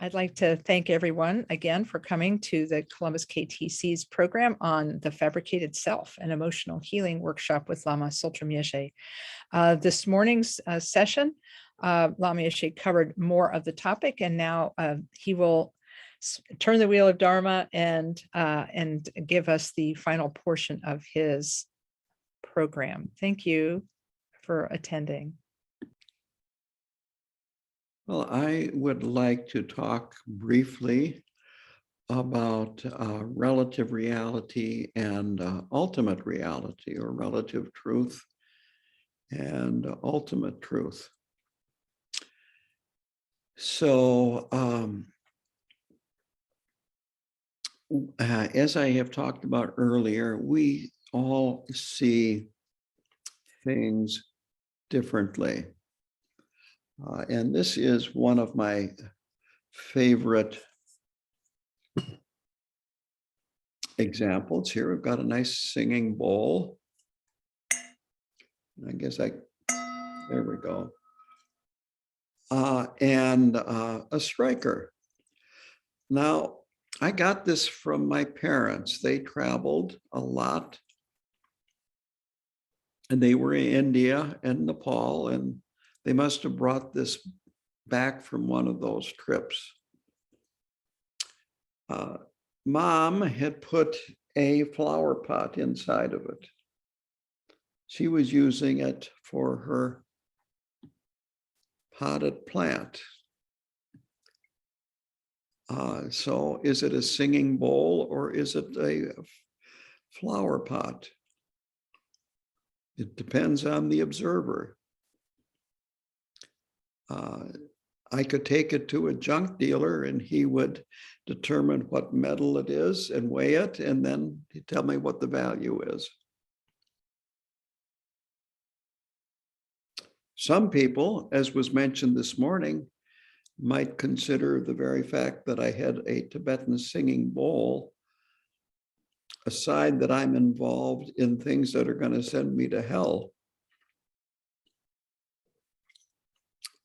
I'd like to thank everyone again for coming to the Columbus KTC's program on the Fabricated Self, an emotional healing workshop with Lama Yeshe. This morning's session, Lama Yeshe covered more of the topic, and now he will turn the wheel of Dharma and give us the final portion of his program. Thank you for attending. Well, I would like to talk briefly about relative reality and ultimate reality, or relative truth and ultimate truth. So, as I have talked about earlier, we all see things differently. And this is one of my favorite examples. Here we've got a nice singing bowl. I guess there we go. And a striker. Now, I got this from my parents. They traveled a lot. And they were in India and Nepal, and they must have brought this back from one of those trips. Mom had put a flower pot inside of it. She was using it for her potted plant. So is it a singing bowl or is it a flower pot? It depends on the observer. I could take it to a junk dealer and he would determine what metal it is and weigh it, and then he'd tell me what the value is. Some people, as was mentioned this morning, might consider the very fact that I had a Tibetan singing bowl a sign that I'm involved in things that are going to send me to hell.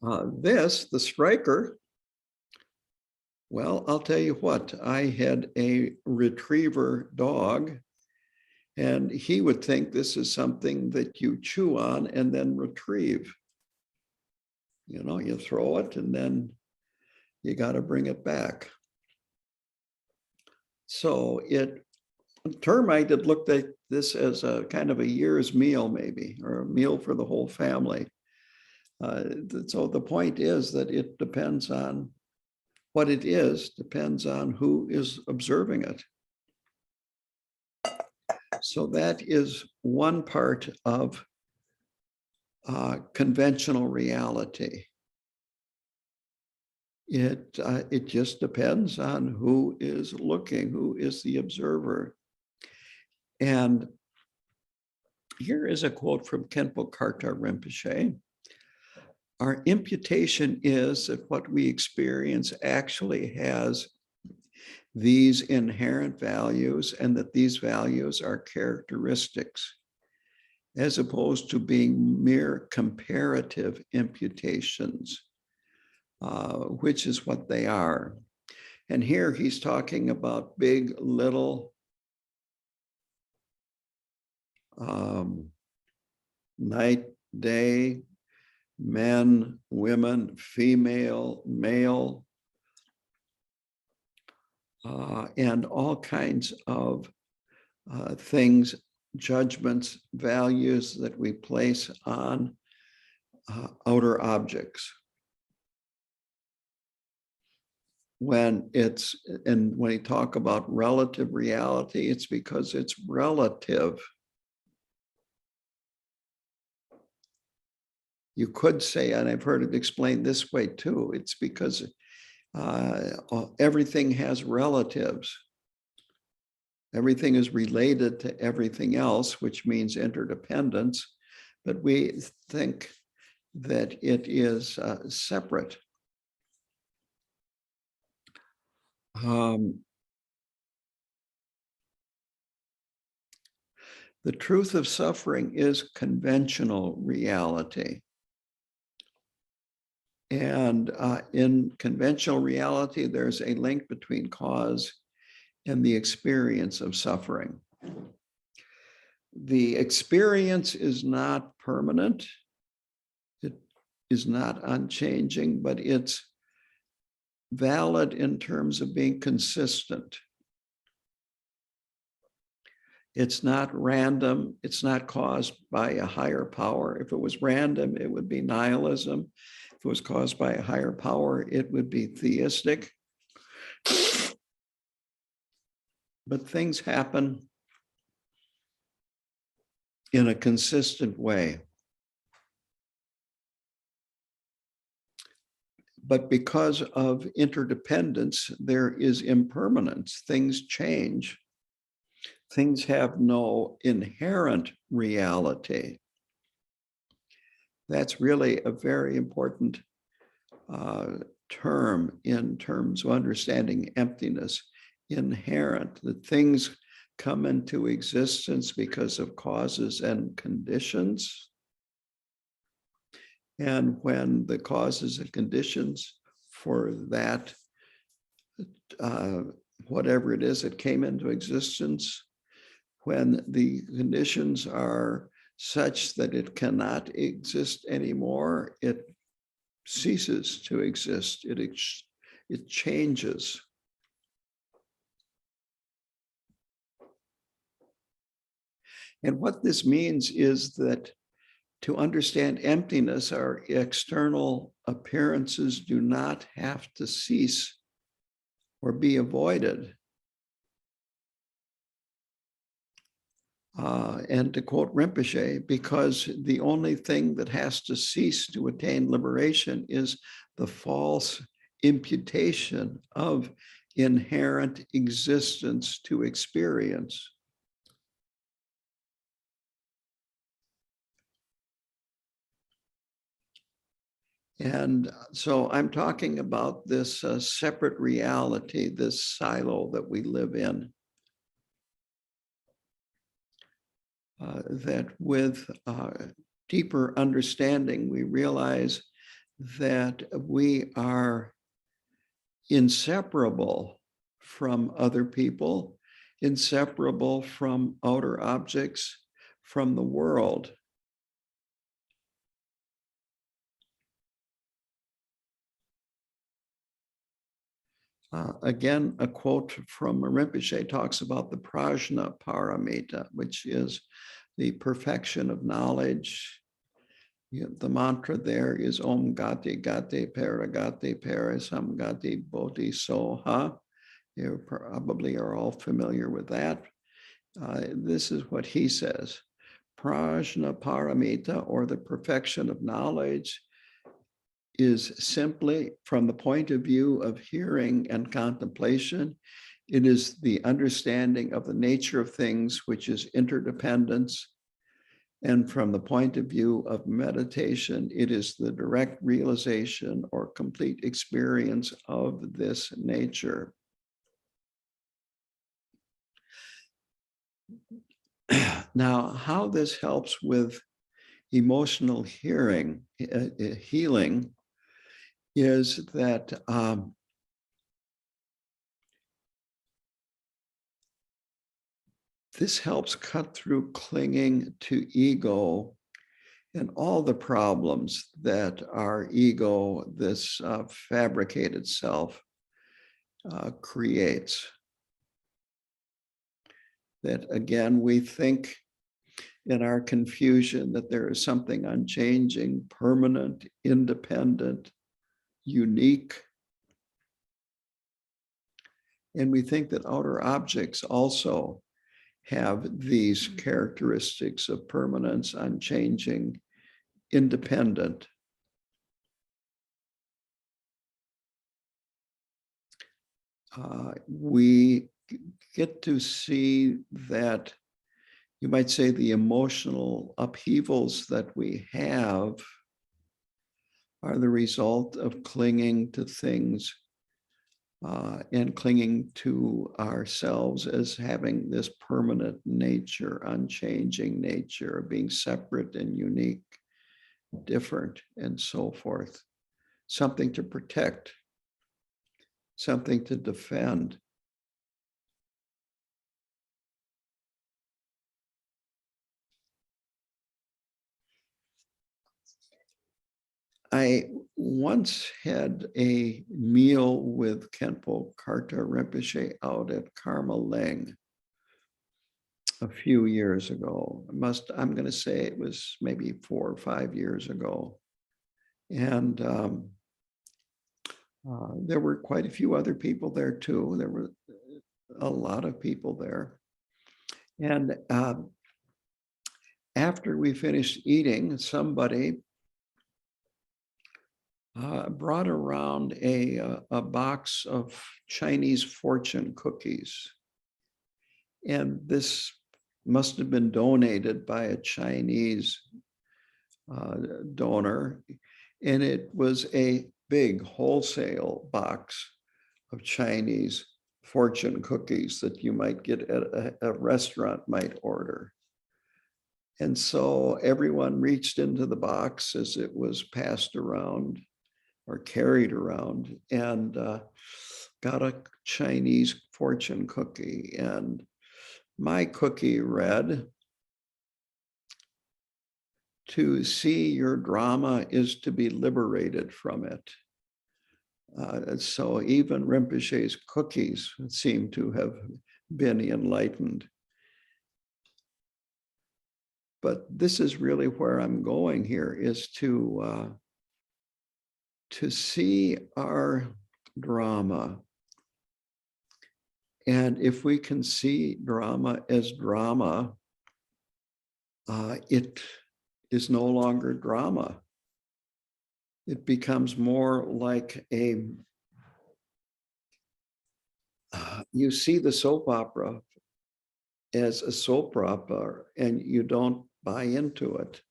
The striker, well, I'll tell you what, I had a retriever dog, and he would think this is something that you chew on and then retrieve. You know, you throw it and then you got to bring it back. So termite had looked at this as a kind of a year's meal, maybe, or a meal for the whole family. So the point is that it depends on what it is, depends on who is observing it. So that is one part of conventional reality. It just depends on who is looking, who is the observer. And here is a quote from Khenpo Karthar Rinpoche. Our imputation is that what we experience actually has these inherent values, and that these values are characteristics, as opposed to being mere comparative imputations, which is what they are. And here he's talking about big, little, night, day, men, women, female, male, and all kinds of things, judgments, values that we place on outer objects. When we talk about relative reality, it's because it's relative. You could say, and I've heard it explained this way too, it's because everything has relatives. Everything is related to everything else, which means interdependence, but we think that it is separate. The truth of suffering is conventional reality. And in conventional reality, there's a link between cause and the experience of suffering. The experience is not permanent. It is not unchanging, but it's valid in terms of being consistent. It's not random. It's not caused by a higher power. If it was random, it would be nihilism. If it was caused by a higher power, it would be theistic. But things happen in a consistent way. But because of interdependence, there is impermanence. Things change. Things have no inherent reality. That's really a very important term in terms of understanding emptiness. Inherent, that things come into existence because of causes and conditions. And when the causes and conditions for that, whatever it is that came into existence, when the conditions are such that it cannot exist anymore, it ceases to exist. It changes. And what this means is that to understand emptiness, our external appearances do not have to cease or be avoided. And to quote Rinpoche, because the only thing that has to cease to attain liberation is the false imputation of inherent existence to experience. And so I'm talking about this separate reality, this silo that we live in. That with deeper understanding, we realize that we are inseparable from other people, inseparable from outer objects, from the world. Again, a quote from Rinpoche talks about the prajna paramita, which is the perfection of knowledge. The mantra there is Om Gati Gati Paragati Parasam Gati Bodhi Soha. You probably are all familiar with that. This is what he says. Prajna paramita, or the perfection of knowledge, is simply from the point of view of hearing and contemplation. It is the understanding of the nature of things, which is interdependence. And from the point of view of meditation, it is the direct realization or complete experience of this nature. Now, how this helps with emotional healing is that this helps cut through clinging to ego and all the problems that our ego, this fabricated self, creates. That again, we think in our confusion that there is something unchanging, permanent, independent, unique. And we think that outer objects also have these characteristics of permanence, unchanging, independent. We get to see that, you might say, the emotional upheavals that we have are the result of clinging to things and clinging to ourselves as having this permanent nature, unchanging nature, being separate and unique, different, and so forth. something to protect, something to defend. I once had a meal with Khenpo Karta Rinpoche out at Karma Leng a few years ago. I'm going to say it was maybe 4 or 5 years ago. And there were quite a few other people there too. There were a lot of people there. And after we finished eating, somebody brought around a box of Chinese fortune cookies. And this must have been donated by a Chinese donor. And it was a big wholesale box of Chinese fortune cookies that you might get at a restaurant might order. And so everyone reached into the box as it was passed around or carried around and got a Chinese fortune cookie. And my cookie read, "To see your drama is to be liberated from it." So even Rinpoche's cookies seem to have been enlightened. But this is really where I'm going here, is to see our drama. And if we can see drama as drama, it is no longer drama. It becomes more like you see the soap opera as a soap opera and you don't buy into it.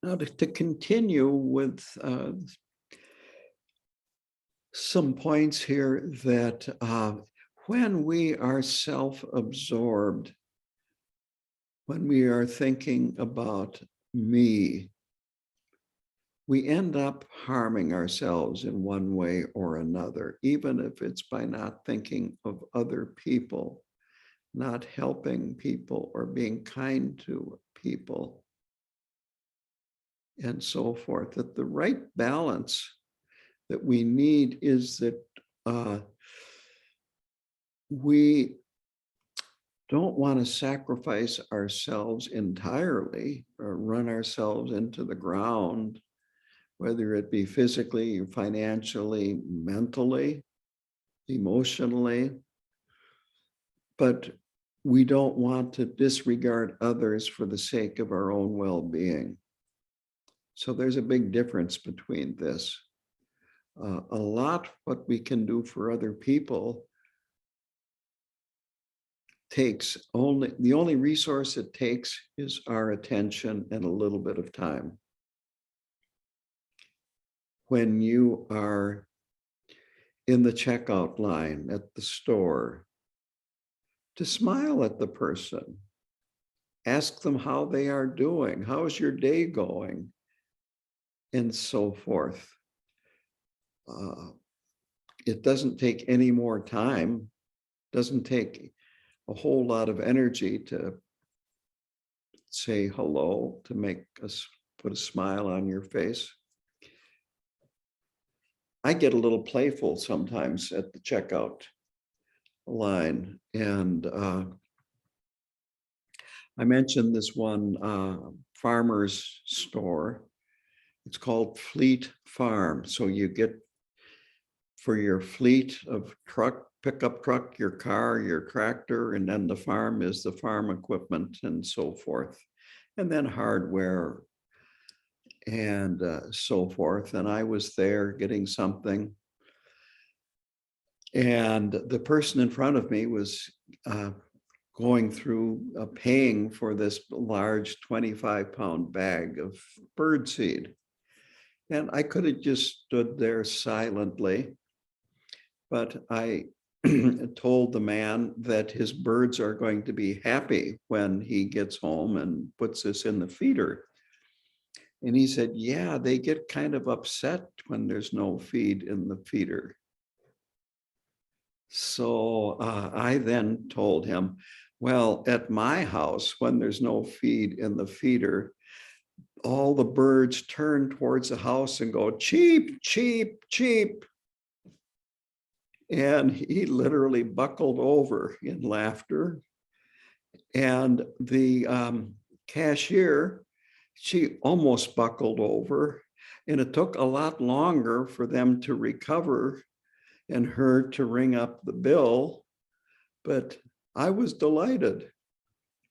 Now, to continue with some points here, that when we are self-absorbed, when we are thinking about me, we end up harming ourselves in one way or another, even if it's by not thinking of other people, not helping people or being kind to people, and so forth. That the right balance that we need is that we don't want to sacrifice ourselves entirely or run ourselves into the ground, whether it be physically, financially, mentally, emotionally. But we don't want to disregard others for the sake of our own well-being. So there's a big difference between this. A lot what we can do for other people takes the only resource it takes is our attention and a little bit of time. When you are in the checkout line at the store, to smile at the person, ask them how they are doing, how's your day going, and so forth. It doesn't take any more time, doesn't take a whole lot of energy to say hello, to make us put a smile on your face. I get a little playful sometimes at the checkout line. And I mentioned this one farmer's store. It's called Fleet Farm. So you get for your fleet of pickup truck, your car, your tractor, and then the farm is the farm equipment and so forth. And then hardware and so forth. And I was there getting something. And the person in front of me was going through paying for this large 25-pound bag of birdseed. And I could have just stood there silently but I told the man that his birds are going to be happy when he gets home and puts this in the feeder. And he said, yeah, they get kind of upset when there's no feed in the feeder. So I then told him, well, at my house, when there's no feed in the feeder, all the birds turn towards the house and go, cheep, cheep, cheep. And he literally buckled over in laughter. And the cashier, she almost buckled over. And it took a lot longer for them to recover and her to ring up the bill. But I was delighted.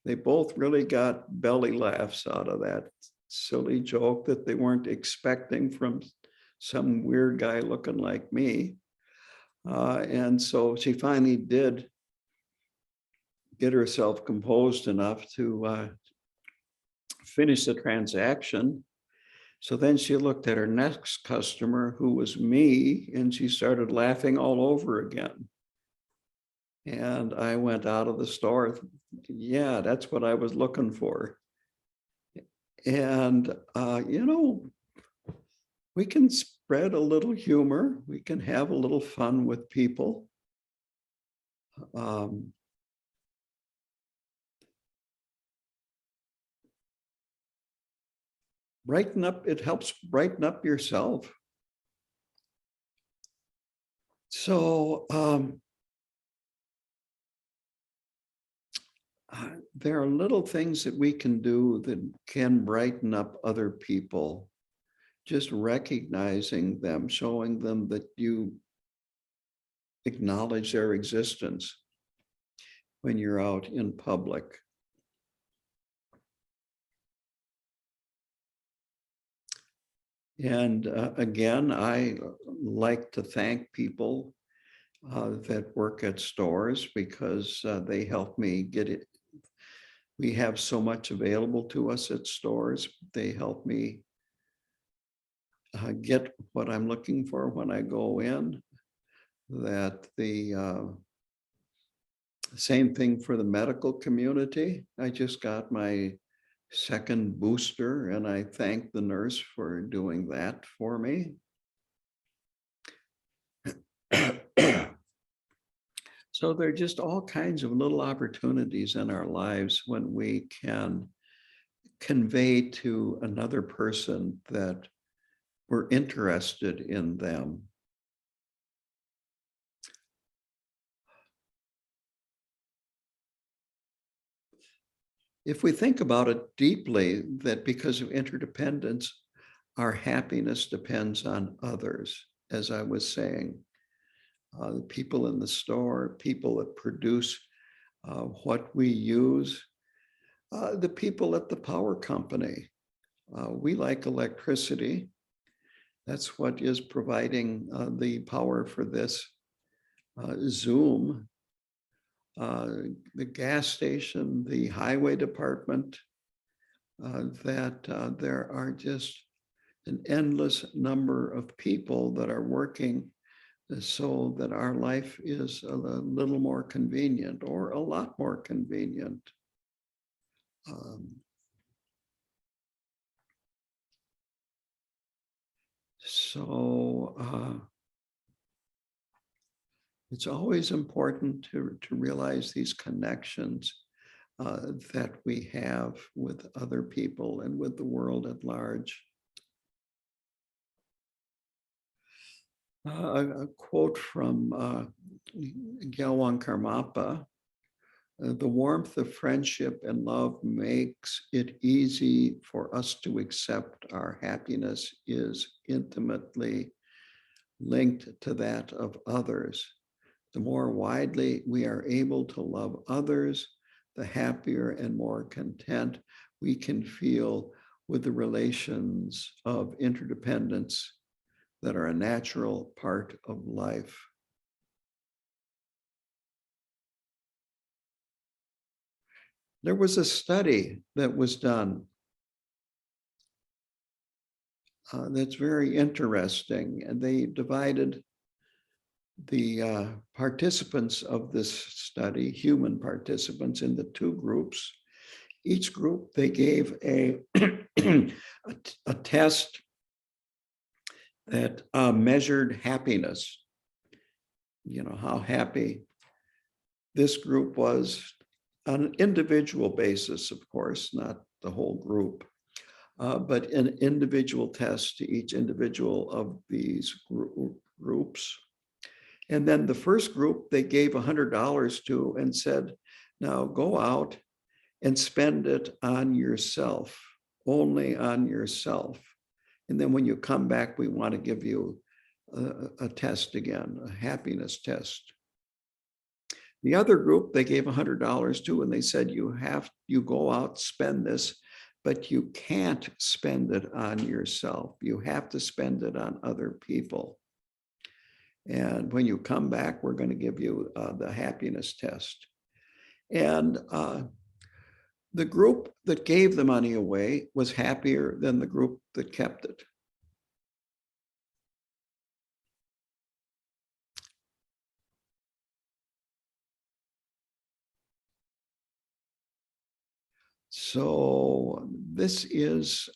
They both really got belly laughs out of that silly joke that they weren't expecting from some weird guy looking like me. And so she finally did get herself composed enough to finish the transaction. So then she looked at her next customer, who was me, and she started laughing all over again. And I went out of the store. Yeah, that's what I was looking for. And, we can spread a little humor. We can have a little fun with people. Brighten up, it helps brighten up yourself. So there are little things that we can do that can brighten up other people. Just recognizing them, showing them that you acknowledge their existence when you're out in public. And again, I like to thank people that work at stores because they help me get it. We have so much available to us at stores. They help me get what I'm looking for when I go in. That the same thing for the medical community. I just got my second booster and I thank the nurse for doing that for me. So there are just all kinds of little opportunities in our lives when we can convey to another person that we're interested in them. If we think about it deeply, that because of interdependence, our happiness depends on others, as I was saying. The people in the store, people that produce what we use, the people at the power company. We like electricity. That's what is providing the power for this Zoom. The gas station, the highway department, that there are just an endless number of people that are working so that our life is a little more convenient or a lot more convenient. It's always important to realize these connections that we have with other people and with the world at large. A quote from Gyalwang Karmapa, the warmth of friendship and love makes it easy for us to accept our happiness is intimately linked to that of others. The more widely we are able to love others, the happier and more content we can feel with the relations of interdependence that are a natural part of life. There was a study that was done that's very interesting, and they divided the participants of this study, human participants in the two groups, each group, they gave a test that measured happiness. You know, how happy this group was on an individual basis, of course, not the whole group, but an individual test to each individual of these groups. And then the first group, they gave $100 to and said, now go out and spend it on yourself, only on yourself. And then when you come back, we want to give you a test again, a happiness test. The other group, they gave $100 to, and they said, you go out, spend this, but you can't spend it on yourself. You have to spend it on other people. And when you come back, we're going to give you the happiness test. And the group that gave the money away was happier than the group that kept it. So this is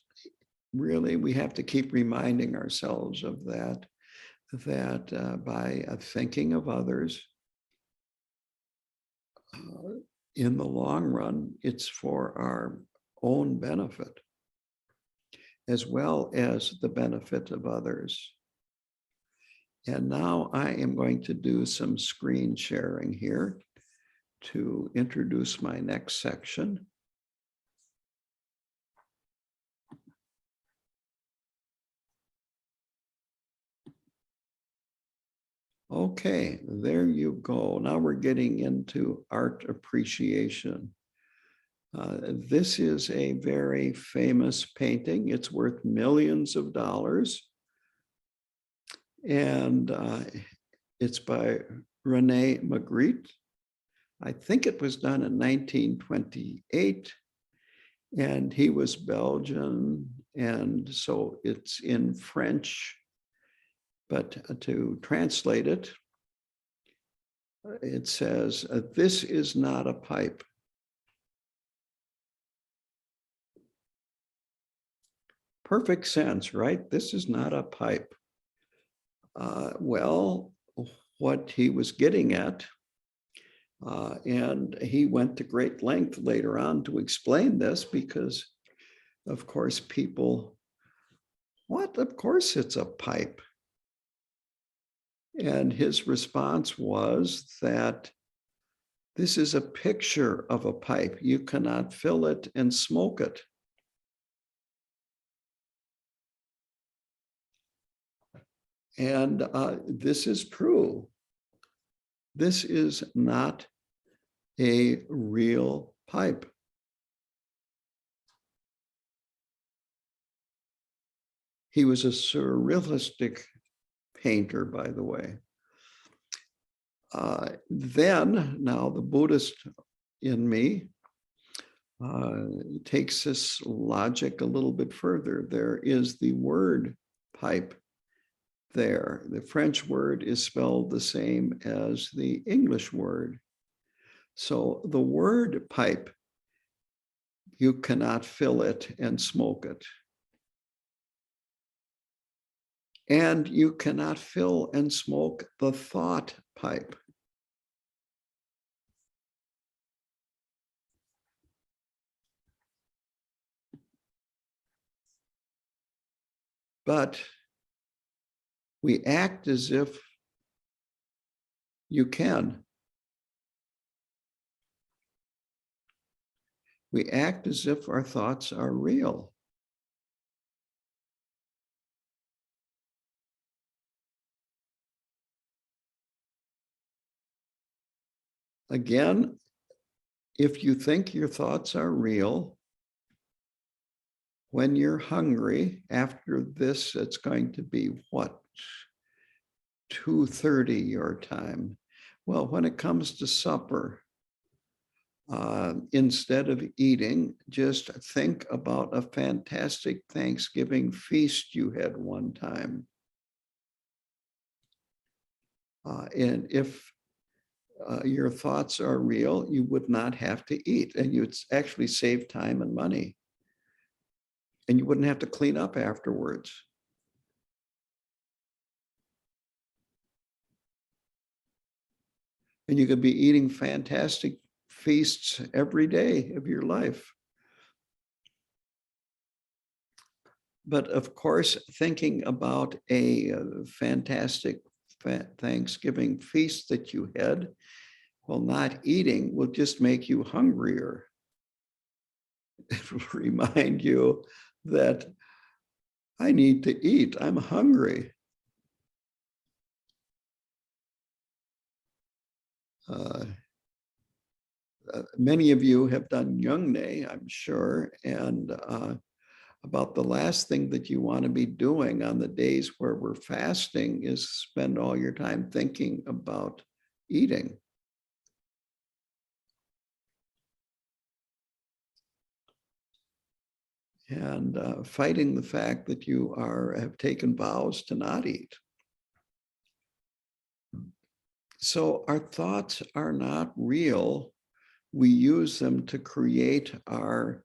really, we have to keep reminding ourselves of that by thinking of others, in the long run, it's for our own benefit, as well as the benefit of others. And now I am going to do some screen sharing here to introduce my next section. Okay, there you go. Now we're getting into art appreciation. This is a very famous painting. It's worth millions of dollars. And it's by Rene Magritte. I think it was done in 1928. And he was Belgian. And so it's in French. But to translate it, it says, this is not a pipe. Perfect sense, right? This is not a pipe. Well, what he was getting at, and he went to great length later on to explain this because, of course, people, what? Of course it's a pipe. And his response was that this is a picture of a pipe. You cannot fill it and smoke it. And this is true. This is not a real pipe. He was a surrealistic painter, by the way. Then, now the Buddhist in me takes this logic a little bit further. There is the word pipe there. The French word is spelled the same as the English word. So the word pipe, you cannot fill it and smoke it. And you cannot fill and smoke the thought pipe. But we act as if you can. We act as if our thoughts are real. Again, if you think your thoughts are real, when you're hungry, after this, it's going to be what? 2:30 your time. Well, when it comes to supper, instead of eating, just think about a fantastic Thanksgiving feast you had one time. And if your thoughts are real, you would not have to eat, and you'd actually save time and money. And you wouldn't have to clean up afterwards. And you could be eating fantastic feasts every day of your life. But of course, thinking about a fantastic Thanksgiving feast that you had, while not eating, will just make you hungrier. It will remind you that I need to eat. I'm hungry. Many of you have done Yungne, I'm sure, and about the last thing that you want to be doing on the days where we're fasting is spend all your time thinking about eating. And fighting the fact that you have taken vows to not eat. So our thoughts are not real. We use them to create our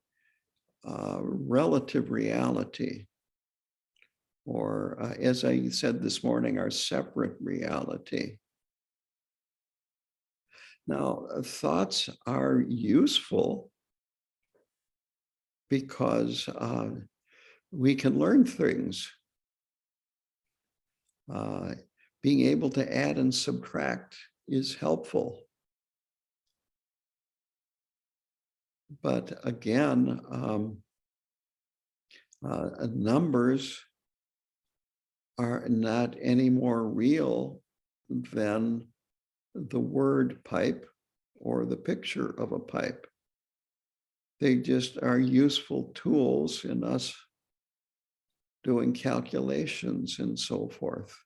relative reality, or as I said this morning, our separate reality. Now, thoughts are useful because we can learn things. Being able to add and subtract is helpful. But again, numbers are not any more real than the word pipe or the picture of a pipe. They just are useful tools in us doing calculations and so forth.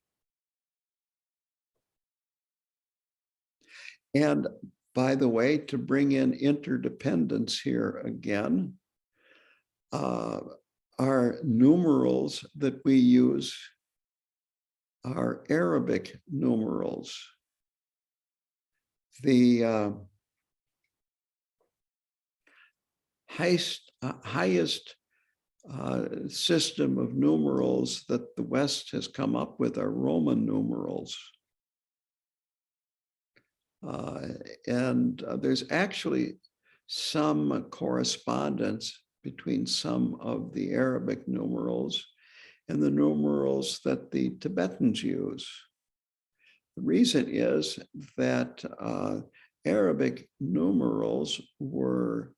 And by the way, to bring in interdependence here again, our numerals that we use are Arabic numerals. The highest system of numerals that the West has come up with are Roman numerals. And there's actually some correspondence between some of the Arabic numerals and the numerals that the Tibetans use. The reason is that Arabic numerals were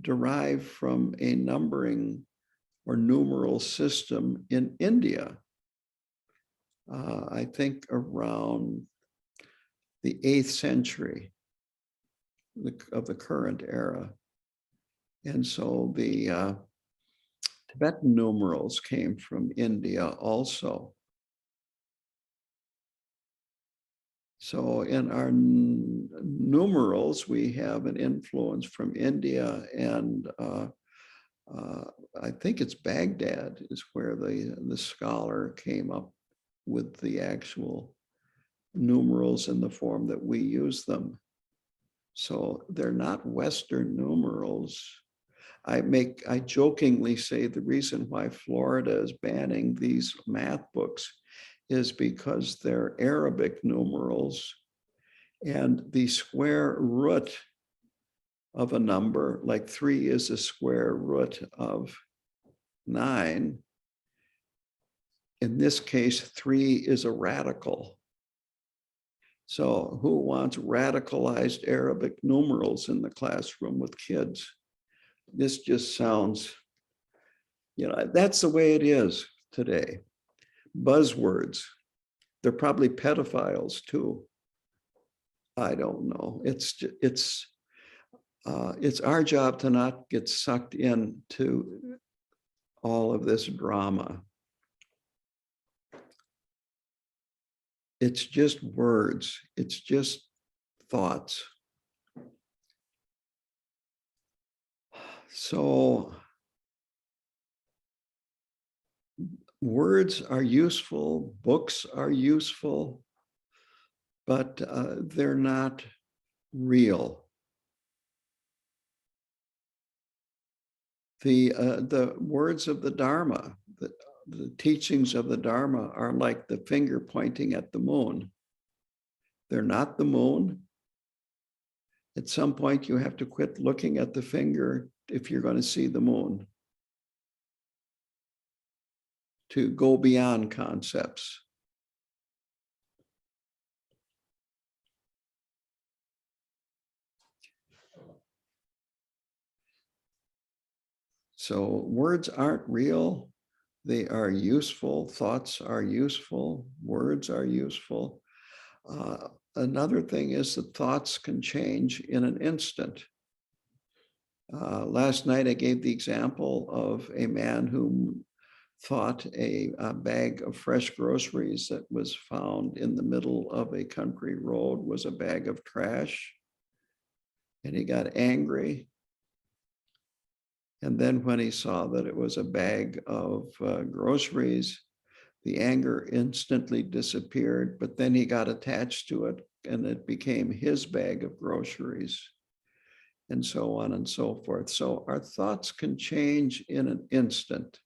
derived from a numbering or numeral system in India, I think around the 8th century of the current era. And so the Tibetan numerals came from India also. So in our numerals, we have an influence from India, and I think it's Baghdad is where the scholar came up with the actual numerals in the form that we use them. So they're not Western numerals. I jokingly say the reason why Florida is banning these math books is because they're Arabic numerals, and the square root of a number, like 3 is a square root of 9. In this case, 3 is a radical. So who wants radicalized Arabic numerals in the classroom with kids? This just sounds, that's the way it is today. Buzzwords. They're probably pedophiles too. I don't know. It's our job to not get sucked into all of this drama. It's just words. It's just thoughts. So words are useful. Books are useful. but they're not real. The words of the Dharma, the teachings of the Dharma are like the finger pointing at the moon. They're not the moon. At some point, you have to quit looking at the finger if you're going to see the moon, to go beyond concepts. So words aren't real. They are useful. Thoughts are useful. Words are useful. Another thing is that thoughts can change in an instant. Last night, I gave the example of a man who thought a bag of fresh groceries that was found in the middle of a country road was a bag of trash. And he got angry. And then when he saw that it was a bag of groceries, the anger instantly disappeared, but then he got attached to it and it became his bag of groceries, and so on and so forth. So our thoughts can change in an instant.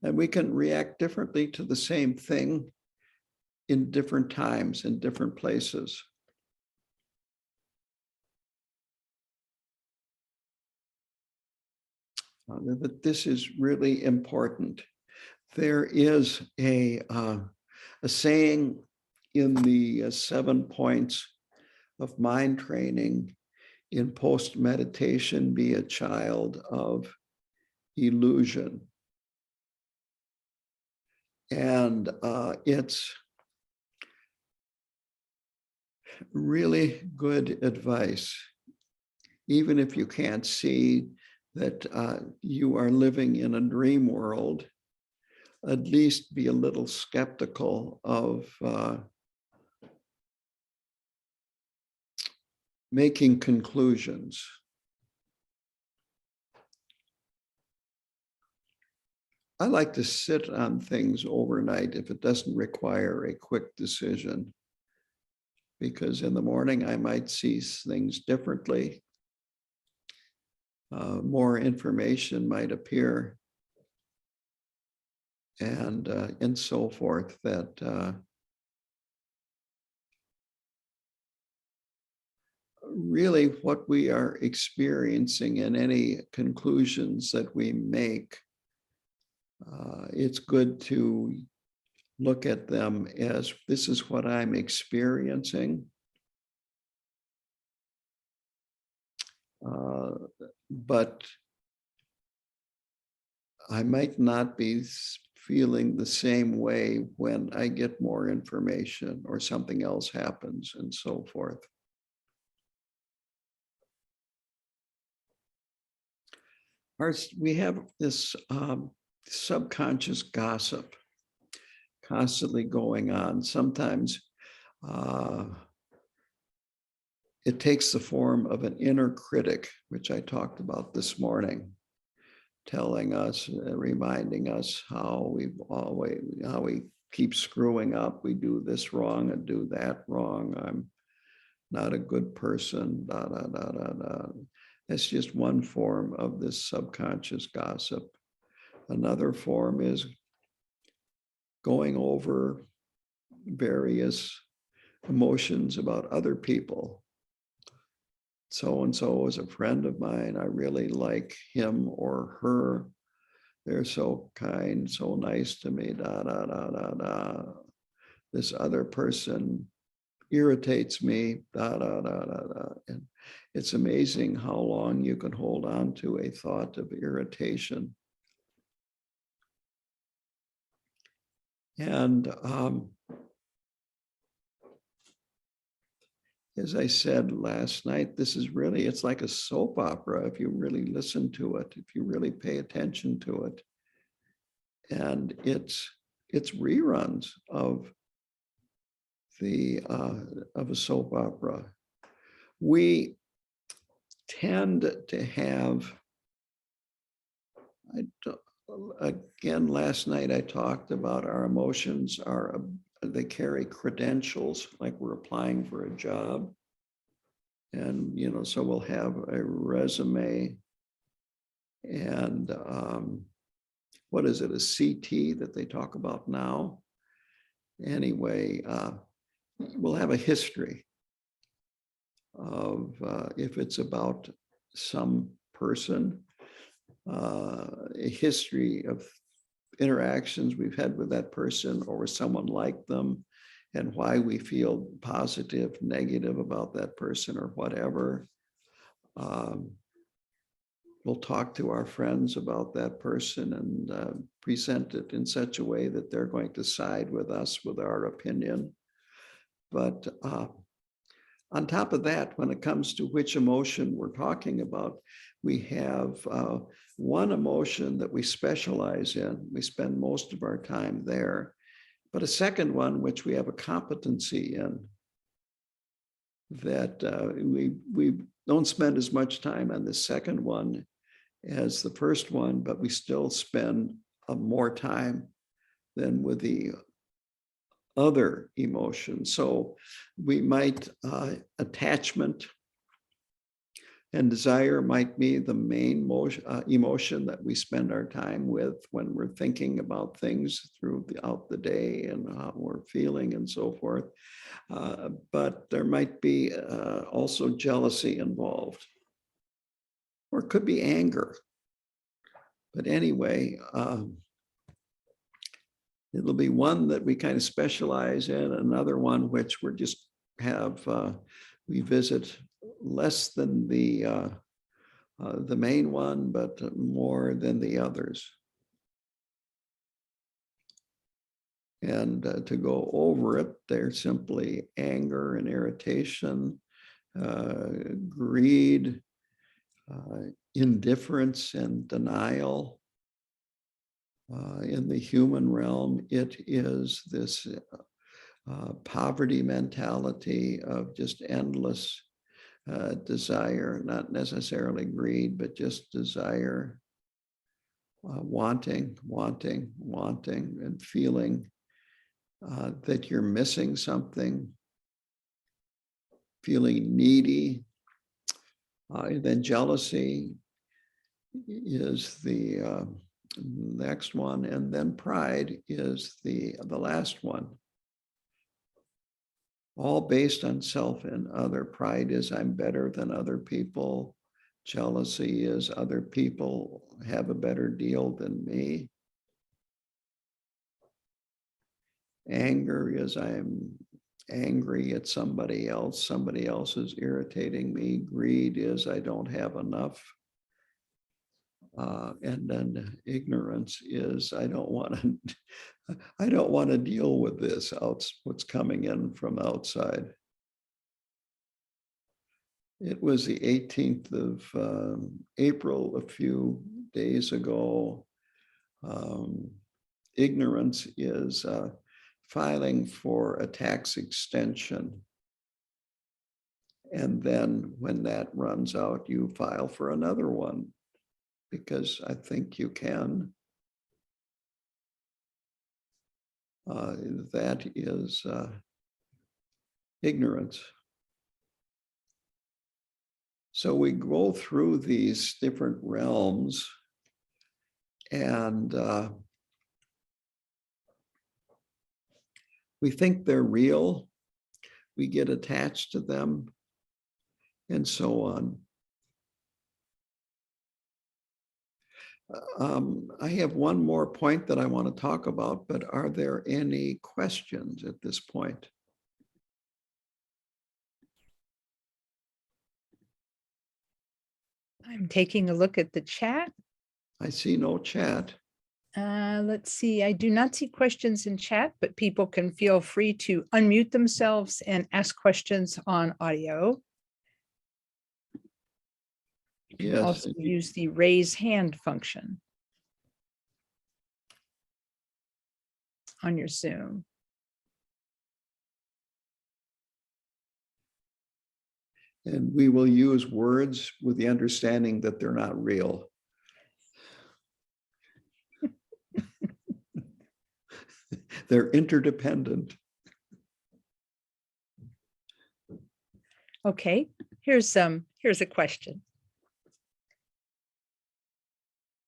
And we can react differently to the same thing in different times, in different places. That this is really important. There is a saying in the 7 points of mind training in post-meditation: be a child of illusion. And it's really good advice. Even if you can't see that you are living in a dream world, at least be a little skeptical of making conclusions. I like to sit on things overnight if it doesn't require a quick decision, because in the morning I might see things differently. More information might appear, and so forth, that really what we are experiencing and any conclusions that we make, it's good to look at them as, this is what I'm experiencing. But I might not be feeling the same way when I get more information or something else happens, and so forth. We have this subconscious gossip constantly going on. Sometimes it takes the form of an inner critic, which I talked about this morning, telling us, reminding us how we keep screwing up. We do this wrong and do that wrong. I'm not a good person. Da da da da da. That's just one form of this subconscious gossip. Another form is going over various emotions about other people. So-and-so is a friend of mine. I really like him or her. They're so kind, so nice to me, da, da, da, da, da. This other person irritates me, da, da, da, da, da. And it's amazing how long you can hold on to a thought of irritation. And as I said last night, this is really, it's like a soap opera if you really listen to it, if you really pay attention to it. And it's reruns of a soap opera. We tend to have, again, last night I talked about our emotions are they carry credentials, like we're applying for a job. And, so we'll have a resume and what is it, a CT that they talk about now? Anyway, we'll have a history of, if it's about some person, a history of interactions we've had with that person or with someone like them, and why we feel positive, negative about that person or whatever. We'll talk to our friends about that person and present it in such a way that they're going to side with us with our opinion. But on top of that, when it comes to which emotion we're talking about, we have one emotion that we specialize in. We spend most of our time there. But a second one, which we have a competency in, that we don't spend as much time on the second one as the first one, but we still spend more time than with the other emotions. So we might, attachment and desire might be the main emotion that we spend our time with when we're thinking about things throughout the day and how we're feeling and so forth. But there might be also jealousy involved, or it could be anger. But anyway, it'll be one that we kind of specialize in, another one which we're just have, we visit less than the main one, but more than the others. And to go over it, they're simply anger and irritation, greed, indifference and denial. In the human realm, it is this poverty mentality of just endless desire, not necessarily greed, but just desire, wanting, and feeling that you're missing something, feeling needy. And then jealousy is the next one, and then pride is the last one. All based on self and other. Pride is I'm better than other people. Jealousy is other people have a better deal than me. Anger is I'm angry at somebody else is irritating me. Greed is I don't have enough. And then ignorance is I don't want to deal with this what's coming in from outside. It was the 18th of April, a few days ago. Ignorance is filing for a tax extension. And then when that runs out, you file for another one, because I think you can. That is ignorance. So we go through these different realms, and we think they're real. We get attached to them, and so on. I have one more point that I want to talk about, but are there any questions at this point? I'm taking a look at the chat. I see no chat. Let's see. I do not see questions in chat, but people can feel free to unmute themselves and ask questions on audio. You can Yes. also use the raise hand function on your Zoom. And we will use words with the understanding that they're not real. They're interdependent. Okay, here's a question.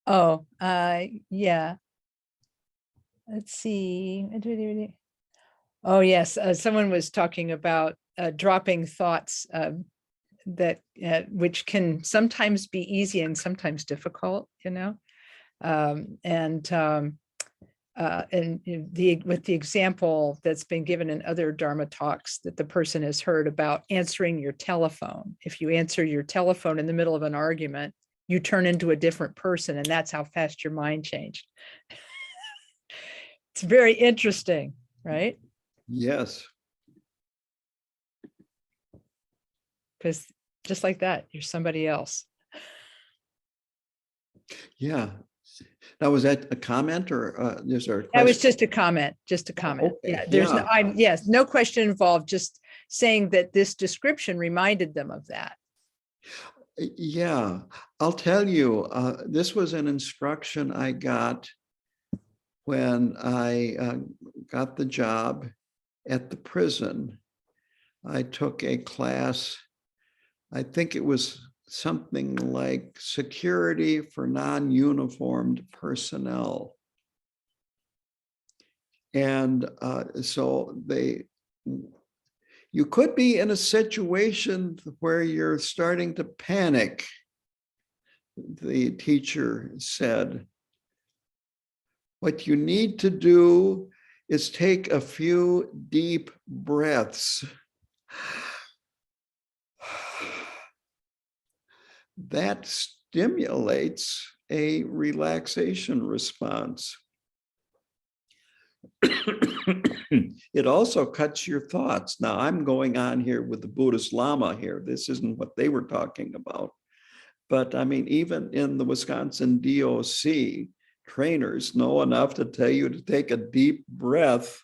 Oh, yeah. Let's see. Oh, yes. Someone was talking about dropping thoughts that which can sometimes be easy and sometimes difficult, and with the example that's been given in other Dharma talks that the person has heard about answering your telephone. If you answer your telephone in the middle of an argument, you turn into a different person, and that's how fast your mind changed. It's very interesting, right? Yes. Because just like that, you're somebody else. Yeah. Now, was that a comment or is there a question? That was just a comment, Okay. Yeah, there's Yeah. yes, no question involved, just saying that this description reminded them of that. Yeah, I'll tell you, this was an instruction I got when I got the job at the prison. I took a class, I think it was something like security for non-uniformed personnel. And so you could be in a situation where you're starting to panic, the teacher said. What you need to do is take a few deep breaths. That stimulates a relaxation response. It also cuts your thoughts. Now, I'm going on here with the Buddhist Lama here. This isn't what they were talking about. But I mean, even in the Wisconsin DOC, trainers know enough to tell you to take a deep breath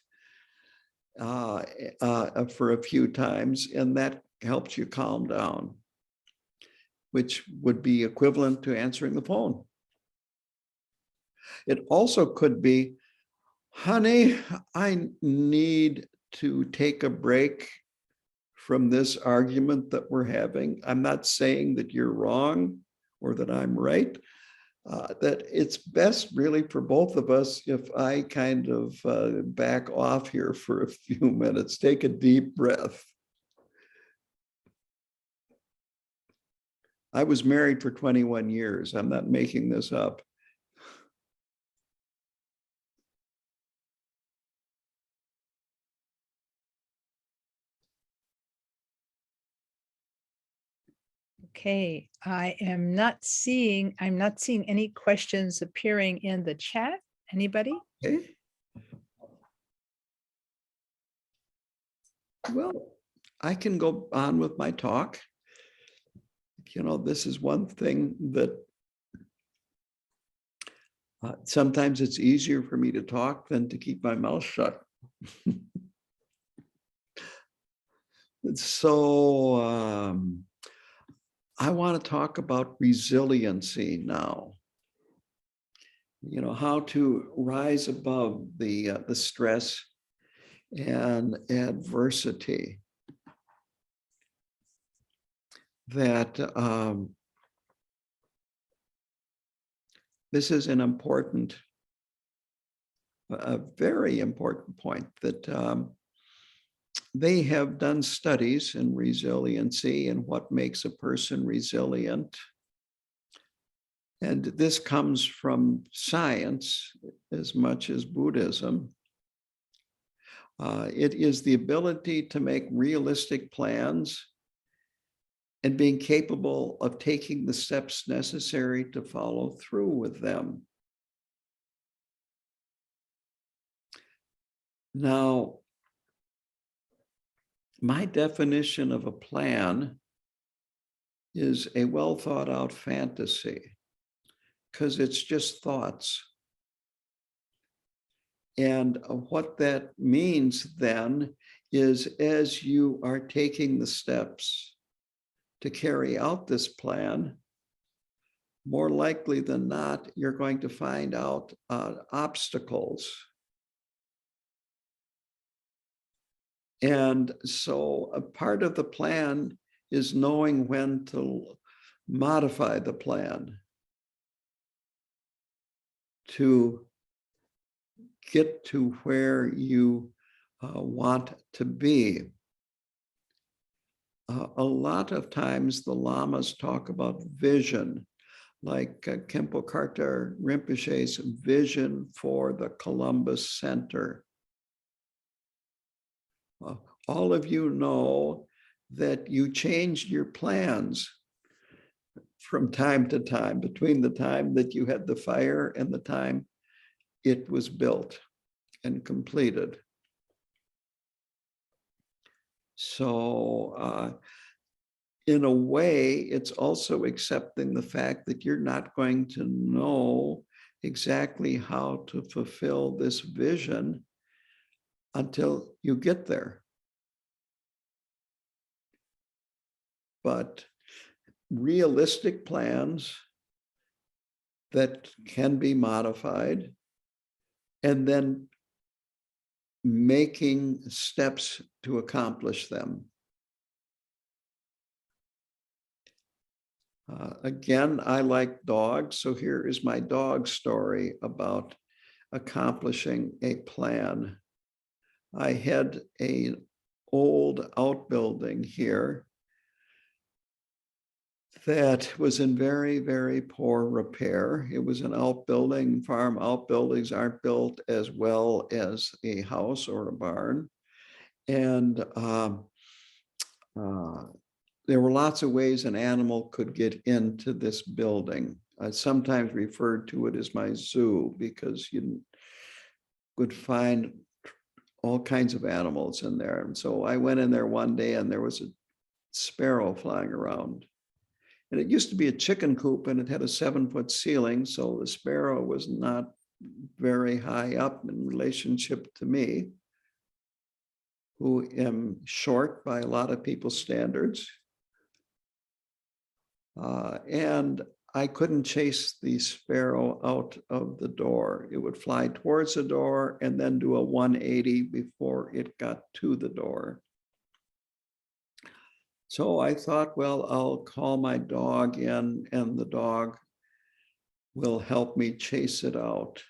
for a few times, and that helps you calm down, which would be equivalent to answering the phone. It also could be, honey, I need to take a break from this argument that we're having. I'm not saying that you're wrong or that I'm right. That it's best really for both of us if I kind of back off here for a few minutes, take a deep breath. I was married for 21 years. I'm not making this up. Okay, I'm not seeing any questions appearing in the chat. Anybody? Okay. Well, I can go on with my talk. You know, this is one thing that sometimes it's easier for me to talk than to keep my mouth shut. So I want to talk about resiliency now. You know, how to rise above the stress and adversity that this is an important, a very important point that they have done studies in resiliency and what makes a person resilient. And this comes from science as much as Buddhism. It is the ability to make realistic plans and being capable of taking the steps necessary to follow through with them. Now, my definition of a plan is a well thought out fantasy, because it's just thoughts. And what that means then is as you are taking the steps to carry out this plan, more likely than not, you're going to find out obstacles. And so a part of the plan is knowing when to modify the plan to get to where you want to be. A lot of times the lamas talk about vision, like Khenpo Karthar Rinpoche's vision for the Columbus Center. All of you know that you changed your plans from time to time, between the time that you had the fire and the time it was built and completed. So in a way, it's also accepting the fact that you're not going to know exactly how to fulfill this vision until you get there. But realistic plans that can be modified, and then making steps to accomplish them. Again, I like dogs, so here is my dog story about accomplishing a plan. I had an old outbuilding here that was in very, very poor repair. It was an outbuilding. Farm outbuildings aren't built as well as a house or a barn. And there were lots of ways an animal could get into this building. I sometimes referred to it as my zoo because you would find all kinds of animals in there. And so I went in there one day and there was a sparrow flying around. And it used to be a chicken coop and it had a 7-foot ceiling. So the sparrow was not very high up in relationship to me, who am short by a lot of people's standards. And I couldn't chase the sparrow out of the door. It would fly towards the door and then do a 180 before it got to the door. So I thought, well, I'll call my dog in and the dog will help me chase it out.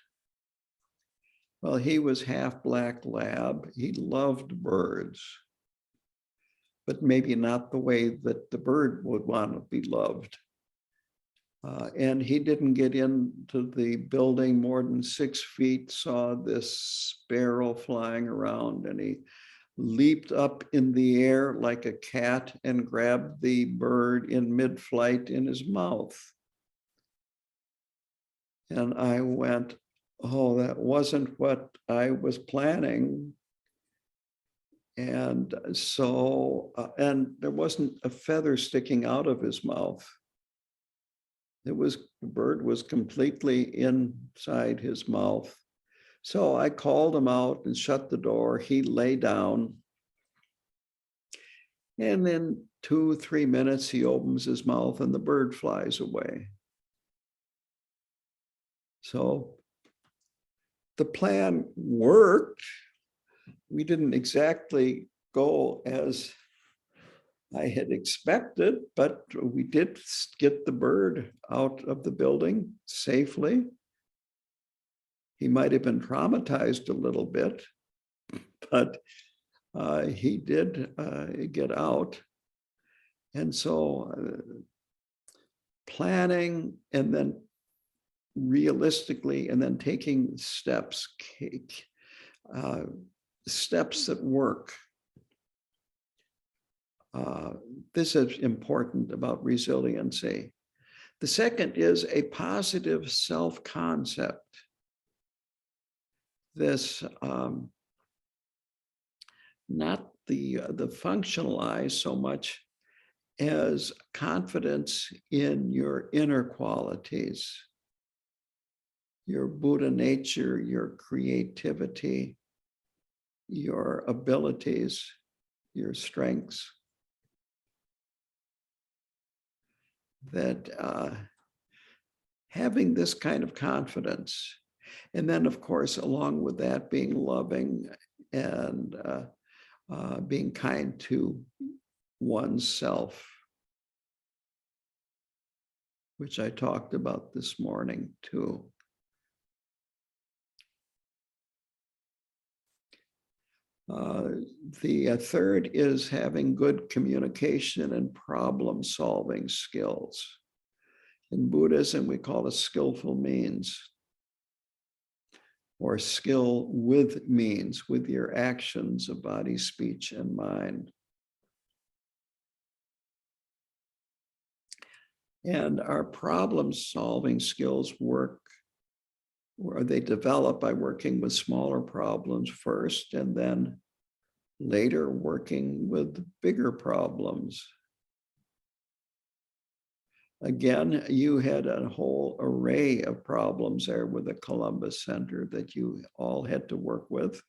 Well, he was half black lab. He loved birds, but maybe not the way that the bird would want to be loved. And he didn't get into the building more than 6 feet, saw this sparrow flying around, and he leaped up in the air like a cat and grabbed the bird in mid-flight in his mouth. And I went, oh, that wasn't what I was planning. And so, and there wasn't a feather sticking out of his mouth. The bird was completely inside his mouth. So I called him out and shut the door. He lay down. And in 2-3 minutes, he opens his mouth and the bird flies away. So the plan worked. We didn't exactly go as I had expected, but we did get the bird out of the building safely. He might have been traumatized a little bit, but he did get out. And so planning and then realistically and then taking steps, steps that work. This is important about resiliency. The second is a positive self-concept. This, not the functional I so much as confidence in your inner qualities, your Buddha nature, your creativity, your abilities, your strengths. That having this kind of confidence, and then of course, along with that, being loving and being kind to oneself, which I talked about this morning too. The third is having good communication and problem-solving skills. In Buddhism, we call it skillful means, or skill with means, with your actions of body, speech, and mind. And our problem-solving skills they develop by working with smaller problems first, and then later working with bigger problems. Again, you had a whole array of problems there with the Columbus Center that you all had to work with.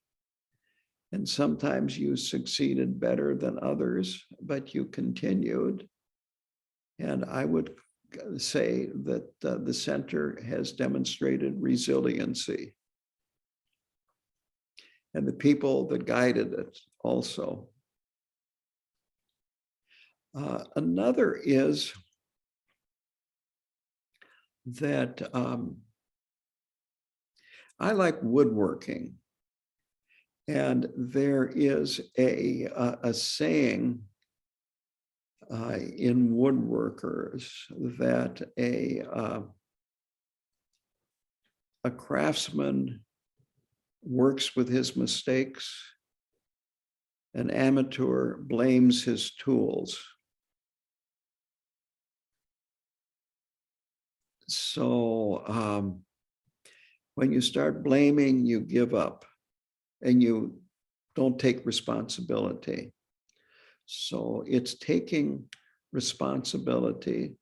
And sometimes you succeeded better than others, but you continued. And I would say that the center has demonstrated resiliency. And the people that guided it also. Another is that I like woodworking. And there is a saying in woodworkers that a craftsman works with his mistakes, an amateur blames his tools. So when you start blaming, you give up and you don't take responsibility. So it's taking responsibility,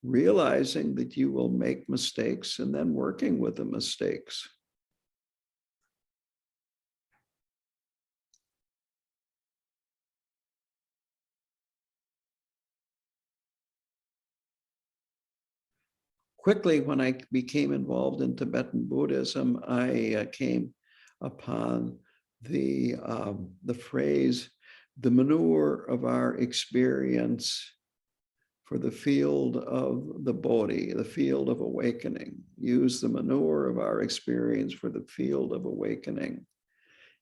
realizing that you will make mistakes, and then working with the mistakes. Quickly, when I became involved in Tibetan Buddhism, I came upon the phrase, the manure of our experience for the field of the Bodhi, the field of awakening. Use the manure of our experience for the field of awakening.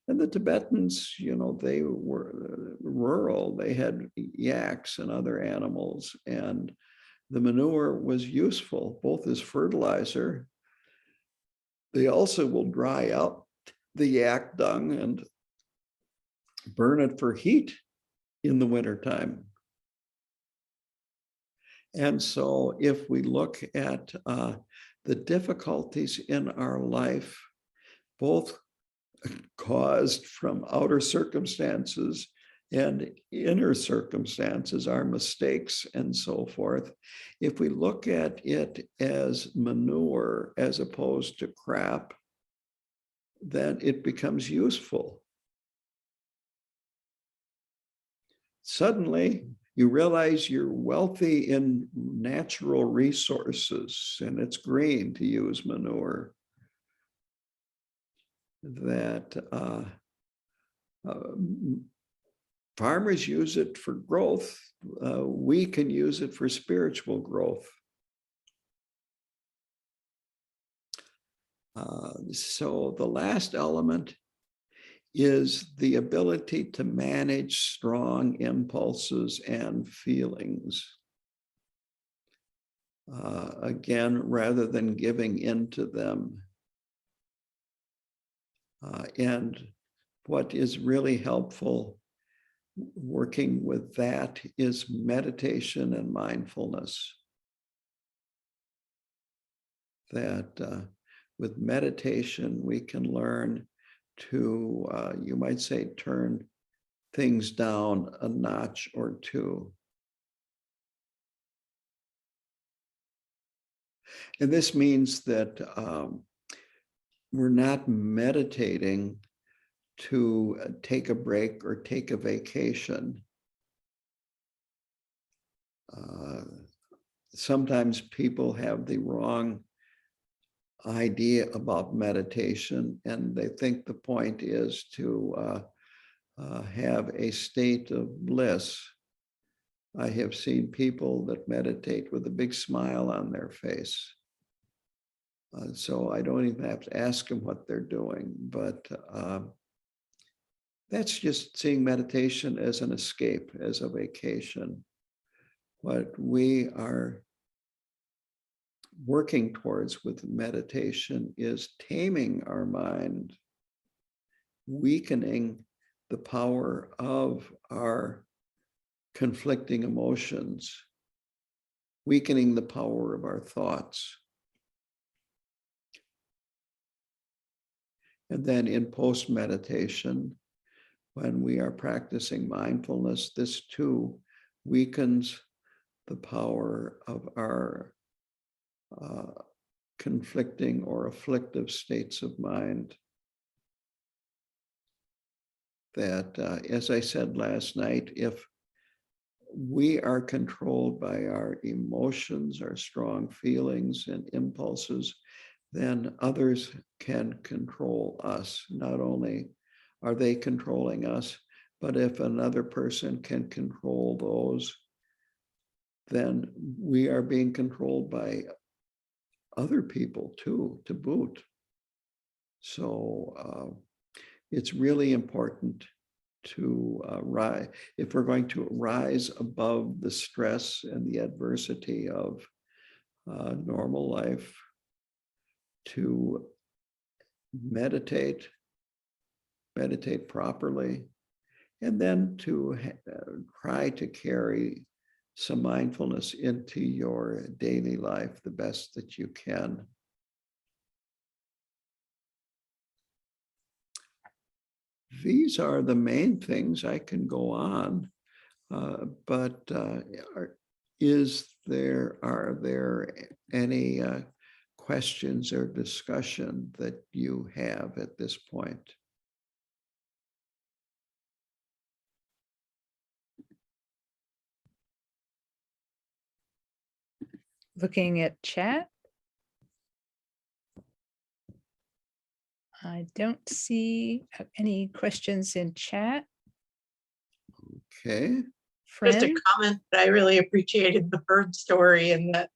And the Tibetans, they were rural. They had yaks and other animals, and the manure was useful, both as fertilizer. They also will dry out the yak dung and burn it for heat in the wintertime. And so if we look at the difficulties in our life, both caused from outer circumstances and inner circumstances, our mistakes and so forth, if we look at it as manure as opposed to crap, then it becomes useful. Suddenly, you realize you're wealthy in natural resources, and it's green to use manure. That farmers use it for growth. We can use it for spiritual growth. So the last element is the ability to manage strong impulses and feelings. Again, rather than giving into them. And what is really helpful working with that is meditation and mindfulness. That with meditation, we can learn to, you might say, turn things down a notch or two. And this means that we're not meditating to take a break or take a vacation. Sometimes people have the wrong idea about meditation, and they think the point is to have a state of bliss. I have seen people that meditate with a big smile on their face. So I don't even have to ask them what they're doing, but that's just seeing meditation as an escape, as a vacation. What we are working towards with meditation is taming our mind, weakening the power of our conflicting emotions, weakening the power of our thoughts. And then in post-meditation, when we are practicing mindfulness, this too weakens the power of our conflicting or afflictive states of mind. That, as I said last night, if we are controlled by our emotions, our strong feelings and impulses, then others can control us. Not only are they controlling us, but if another person can control those, then we are being controlled by other people too, to boot. So it's really important to rise, if we're going to rise above the stress and the adversity of normal life, to meditate properly, and then to try to carry some mindfulness into your daily life the best that you can. These are the main things. I can go on, but are there any questions or discussion that you have at this point? Looking at chat. I don't see any questions in chat. Okay. Friend? Just a comment that I really appreciated the bird story, and that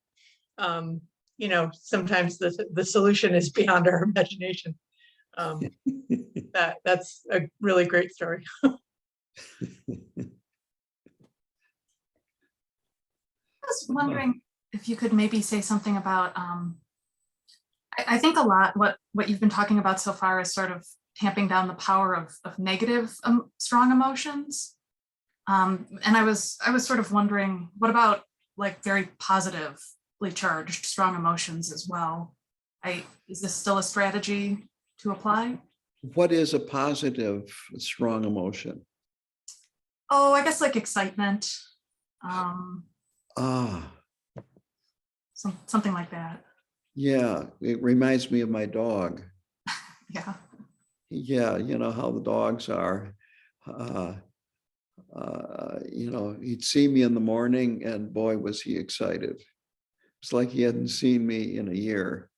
sometimes the solution is beyond our imagination. That's a really great story. I was wondering if you could maybe say something about, I think a lot what you've been talking about so far is sort of tamping down the power of negative, strong emotions. And I was sort of wondering, what about like very positively charged, strong emotions as well? Is this still a strategy to apply? What is a positive, strong emotion? Oh, I guess like excitement. Something like that. Yeah, it reminds me of my dog. Yeah. Yeah, you know how the dogs are. He'd see me in the morning and boy, was he excited. It's like he hadn't seen me in a year.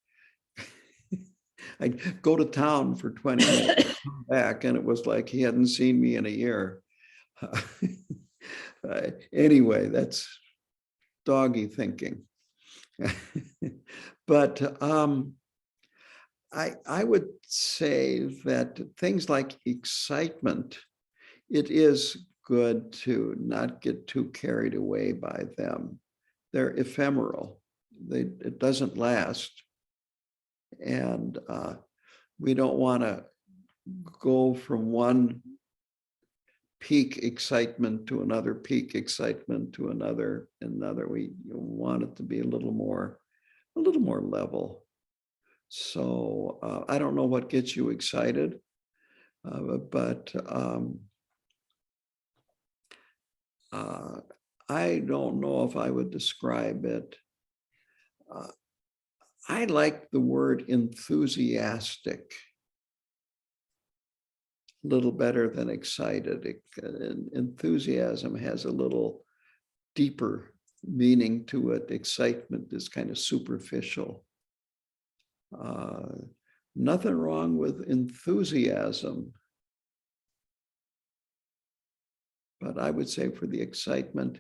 I'd go to town for 20 minutes, come back, and it was like he hadn't seen me in a year. Anyway, that's doggy thinking. But I would say that things like excitement, it is good to not get too carried away by them. They're ephemeral. It doesn't last. And we don't want to go from one peak excitement to another peak excitement to another. We want it to be a little more level. So I don't know what gets you excited, but I don't know if I would describe it. I like the word enthusiastic a little better than excited. Enthusiasm has a little deeper meaning to it. Excitement is kind of superficial. Nothing wrong with enthusiasm. But I would say for the excitement,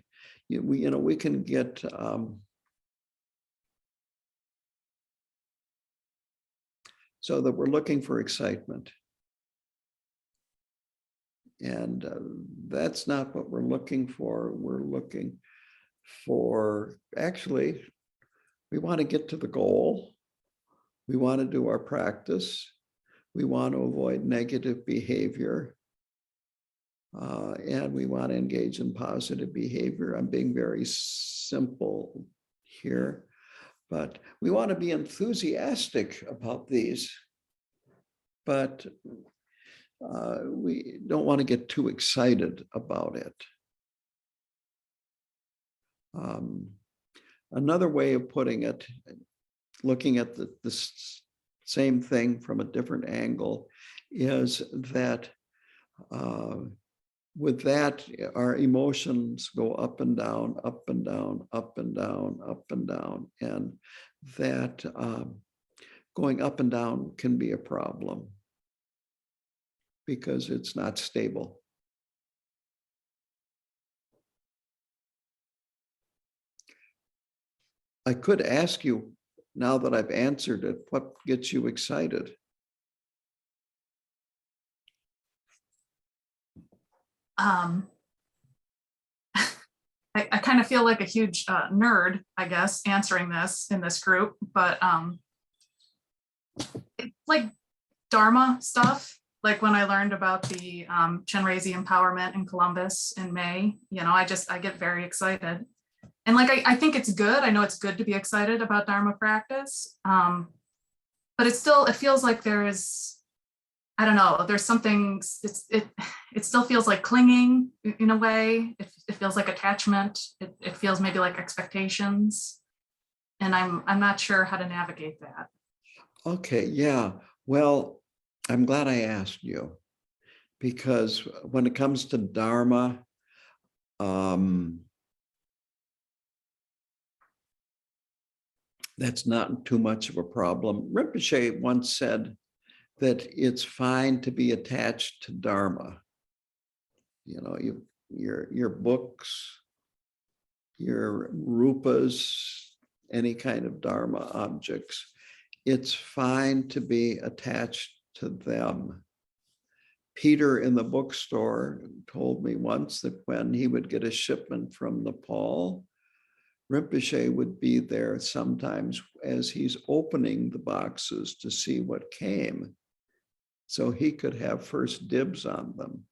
we can get so that we're looking for excitement. And that's not what we're looking for. We're looking for, actually, we want to get to the goal. We want to do our practice. We want to avoid negative behavior. And we want to engage in positive behavior. I'm being very simple here, but we want to be enthusiastic about these. But we don't want to get too excited about it. Another way of putting it, looking at the same thing from a different angle, is that with that, our emotions go up and down, up and down, up and down, up and down. And that going up and down can be a problem because it's not stable. I could ask you, now that I've answered it, what gets you excited? I kind of feel like a huge nerd, I guess, answering this in this group, but it's like Dharma stuff. Like when I learned about the Chenrezig empowerment in Columbus in May, I get very excited. And like, I think it's good. I know it's good to be excited about Dharma practice. But it feels like there is, I don't know, there's something, it still feels like clinging in a way. It feels like attachment. It feels maybe like expectations. And I'm not sure how to navigate that. Okay, yeah. Well, I'm glad I asked you, because when it comes to Dharma, that's not too much of a problem. Rinpoche once said that it's fine to be attached to Dharma. Your books, your rupas, any kind of Dharma objects, it's fine to be attached to them. Peter in the bookstore told me once that when he would get a shipment from Nepal, Rinpoche would be there sometimes as he's opening the boxes to see what came, so he could have first dibs on them.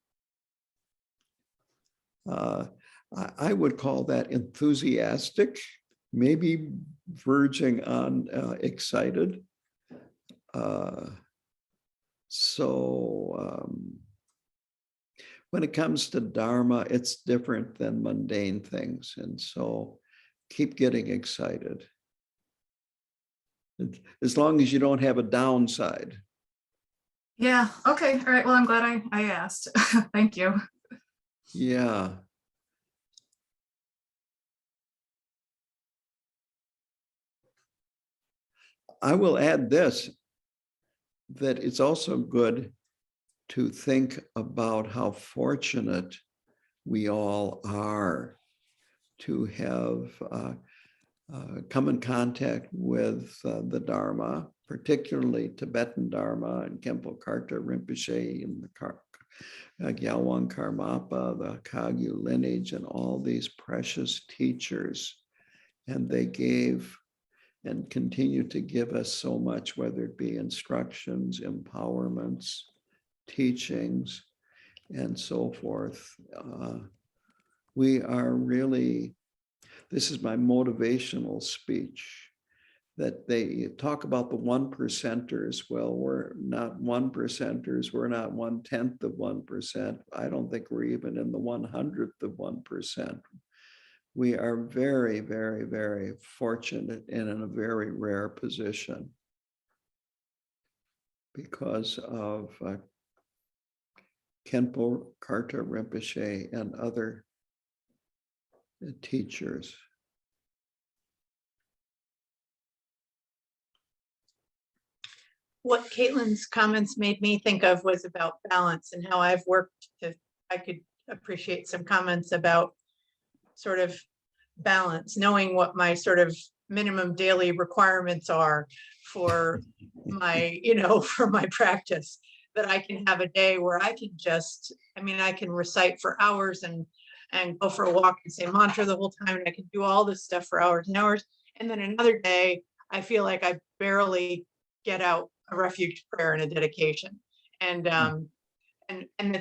I would call that enthusiastic, maybe verging on excited. When it comes to Dharma, it's different than mundane things. And so keep getting excited. As long as you don't have a downside. Yeah, okay, all right, well, I'm glad I asked. Thank you. Yeah. I will add this, that it's also good to think about how fortunate we all are to have come in contact with the Dharma, particularly Tibetan Dharma and Khenpo Karthar Rinpoche and the Gyalwang Karmapa, the Kagyu lineage, and all these precious teachers. And they gave and continue to give us so much, whether it be instructions, empowerments, teachings, and so forth. We are really, this is my motivational speech, that they talk about the 1%ers. Well, we're not 1%ers. We're not 1/10 of 1%. I don't think we're even in the 100th of 1%. We are very, very, very fortunate and in a very rare position because of Khenpo Karthar Rinpoche and other teachers. What Caitlin's comments made me think of was about balance and how I've worked I could appreciate some comments about sort of balance, knowing what my sort of minimum daily requirements are for my, for my practice, that I can have a day where I can just, I can recite for hours and go for a walk and say mantra the whole time. And I can do all this stuff for hours and hours. And then another day, I feel like I barely get out a refuge prayer and a dedication. And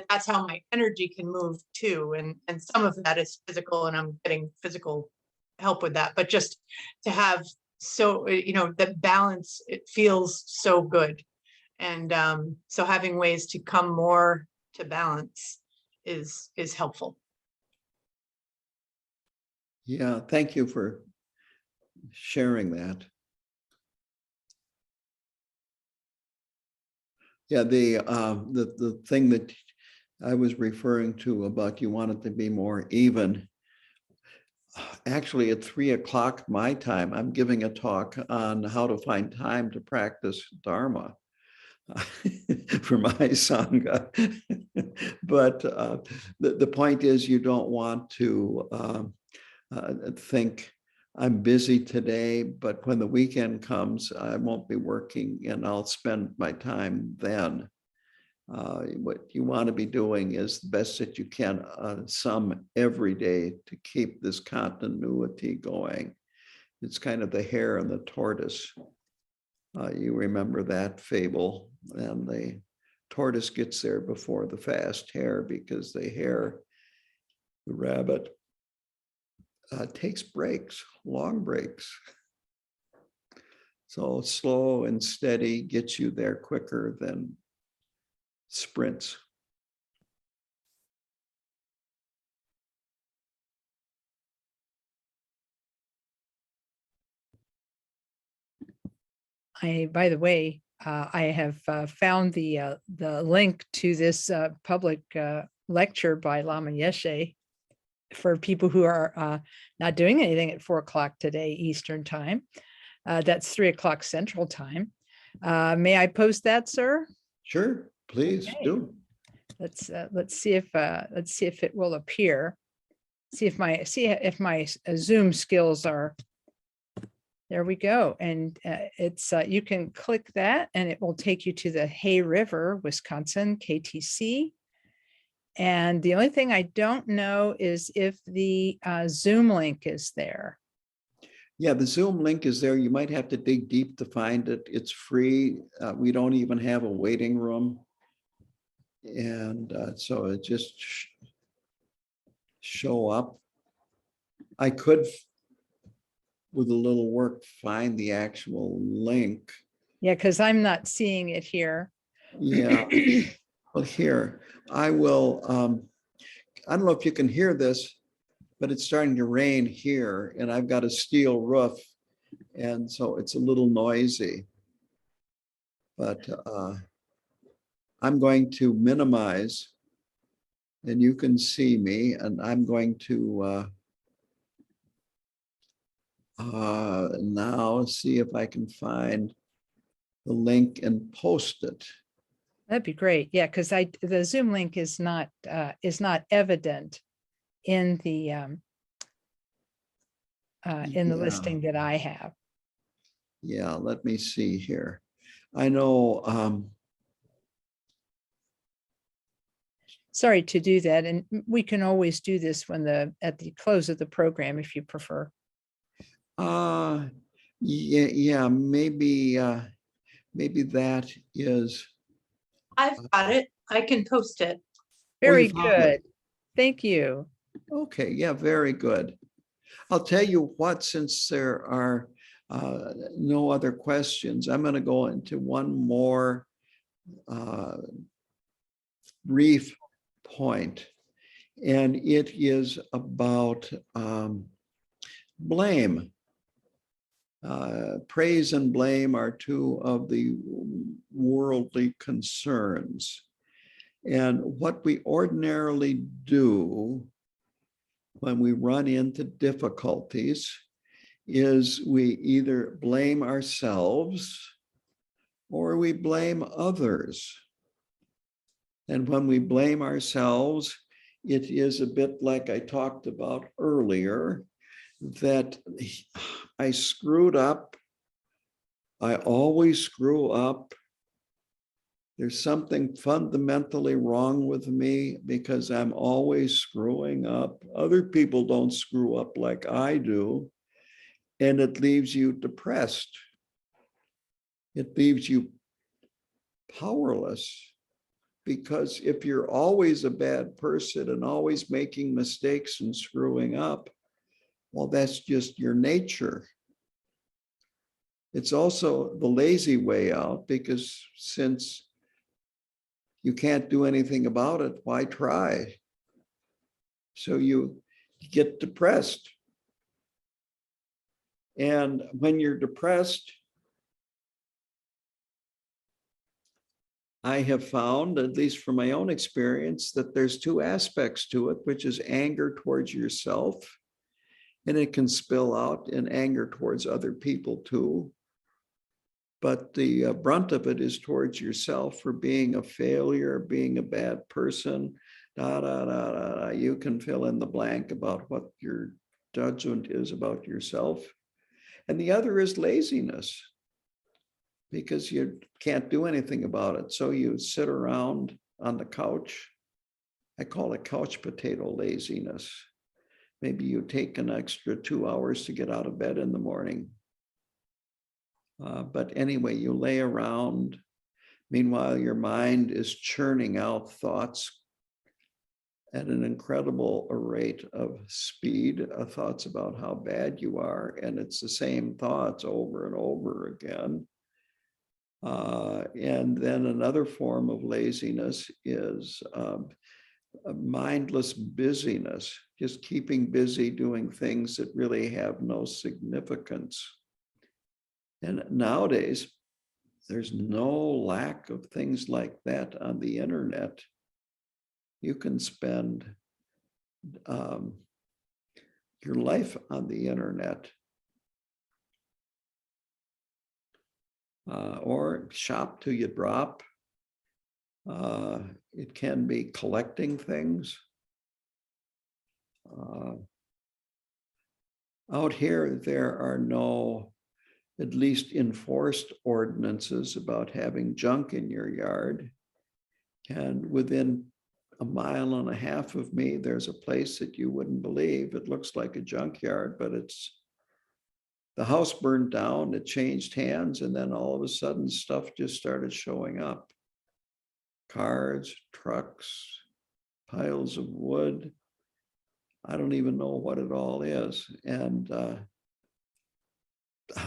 that's how my energy can move too. And some of that is physical, and I'm getting physical help with that. But just to have that balance, it feels so good. And so having ways to come more to balance is helpful. Yeah, thank you for sharing that. Yeah, the thing that I was referring to about you want it to be more even. Actually, at 3:00 my time, I'm giving a talk on how to find time to practice Dharma for my Sangha. But the point is, you don't want to think, I'm busy today, but when the weekend comes, I won't be working and I'll spend my time then. What you want to be doing is the best that you can some every day to keep this continuity going. It's kind of the hare and the tortoise. You remember that fable, and the tortoise gets there before the fast hare because the rabbit, takes breaks, long breaks. So slow and steady gets you there quicker than sprints. By the way, I have found the link to this public lecture by Lama Yeshe for people who are not doing anything at 4:00 today Eastern time. That's 3:00 Central time. May I post that, sir? Sure, please do. Let's see if it will appear. See if my Zoom skills are. There we go. And it's you can click that and it will take you to the Hay River, Wisconsin KTC. And the only thing I don't know is if the Zoom link is there. Yeah, the Zoom link is there. You might have to dig deep to find it. It's free. We don't even have a waiting room. And so it just show up. I could, with a little work, find the actual link. Yeah, because I'm not seeing it here. Yeah. Well, here, I will, I don't know if you can hear this, but it's starting to rain here and I've got a steel roof. And so it's a little noisy. But I'm going to minimize and you can see me, and I'm going to now see if I can find the link and post it. That'd be great. Yeah, because the Zoom link is not evident in the listing that I have. Yeah, let me see here. I know. Sorry to do that, and we can always do this at the close of the program if you prefer. Yeah, maybe that is. I've got it. I can post it. Very good. Thank you. Okay, yeah, very good. I'll tell you what, since there are no other questions, I'm going to go into one more brief point, and it is about blame. Praise and blame are two of the worldly concerns. And what we ordinarily do when we run into difficulties is we either blame ourselves or we blame others. And when we blame ourselves, it is a bit like I talked about earlier, that I screwed up. I always screw up. There's something fundamentally wrong with me because I'm always screwing up. Other people don't screw up like I do. And it leaves you depressed. It leaves you powerless. Because if you're always a bad person and always making mistakes and screwing up, well, that's just your nature. It's also the lazy way out, because since you can't do anything about it, why try? So you get depressed. And when you're depressed, I have found, at least from my own experience, that there's two aspects to it, which is anger towards yourself, and it can spill out in anger towards other people too. But the brunt of it is towards yourself for being a failure, being a bad person, You can fill in the blank about what your judgment is about yourself. And the other is laziness, because you can't do anything about it. So you sit around on the couch. I call it couch potato laziness. Maybe you take an extra 2 hours to get out of bed in the morning. But anyway, you lay around. Meanwhile, your mind is churning out thoughts at an incredible rate of speed, thoughts about how bad you are. And it's the same thoughts over and over again. And then another form of laziness is a mindless busyness, just keeping busy doing things that really have no significance. And nowadays, there's no lack of things like that on the internet. You can spend your life on the internet, or shop till you drop. It can be collecting things. Out here, there are no, at least enforced, ordinances about having junk in your yard. And within 1.5 miles of me, there's a place that you wouldn't believe. It looks like a junkyard, but it's, the house burned down, it changed hands, and then all of a sudden stuff just started showing up. Cars, trucks, piles of wood. I don't even know what it all is. And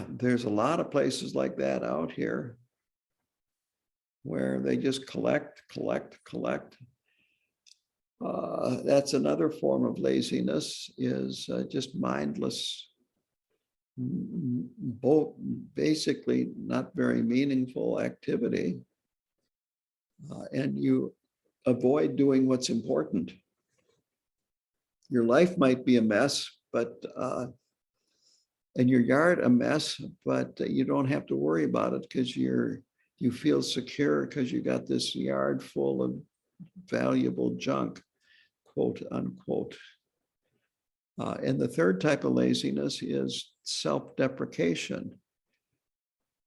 there's a lot of places like that out here where they just collect. That's another form of laziness, is just mindless, both basically not very meaningful activity. And you avoid doing what's important. Your life might be a mess, but and your yard a mess, but you don't have to worry about it because you feel secure because you got this yard full of valuable junk, quote unquote. And the third type of laziness is self-deprecation.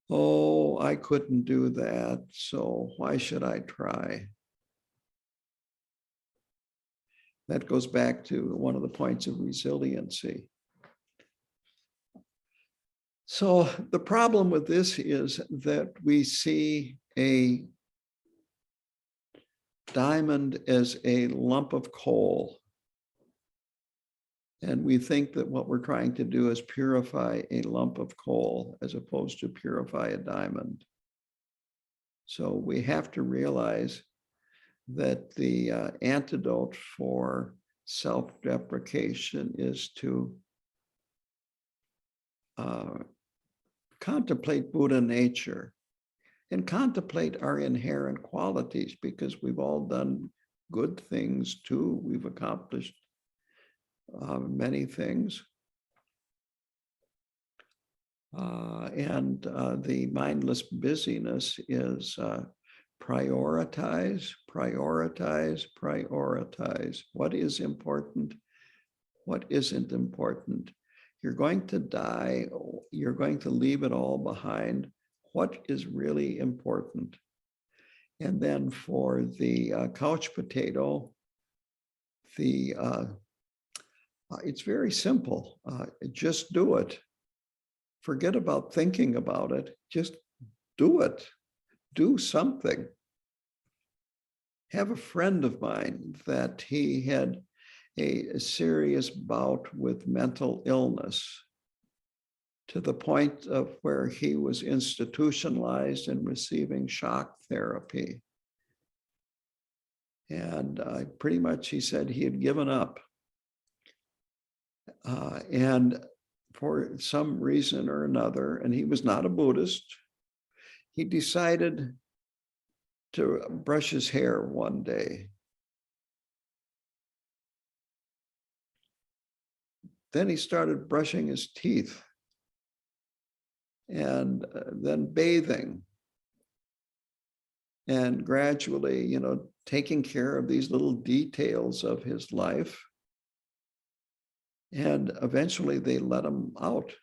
Oh, I couldn't do that, so why should I try? That goes back to one of the points of resiliency. So the problem with this is that we see a diamond as a lump of coal. And we think that what we're trying to do is purify a lump of coal as opposed to purify a diamond. So we have to realize that the antidote for self-deprecation is to contemplate Buddha nature and contemplate our inherent qualities, because we've all done good things too. We've accomplished many things. And the mindless busyness is prioritize, prioritize, prioritize. What is important? What isn't important? You're going to die. You're going to leave it all behind. What is really important? And then for the couch potato, it's very simple. Just do it. Forget about thinking about it. Just do it. Do something. Have a friend of mine that he had a serious bout with mental illness to the point of where he was institutionalized and receiving shock therapy. And pretty much he said he had given up. And for some reason or another, and he was not a Buddhist, he decided to brush his hair one day. Then he started brushing his teeth and then bathing. And gradually, taking care of these little details of his life. And eventually they let him out.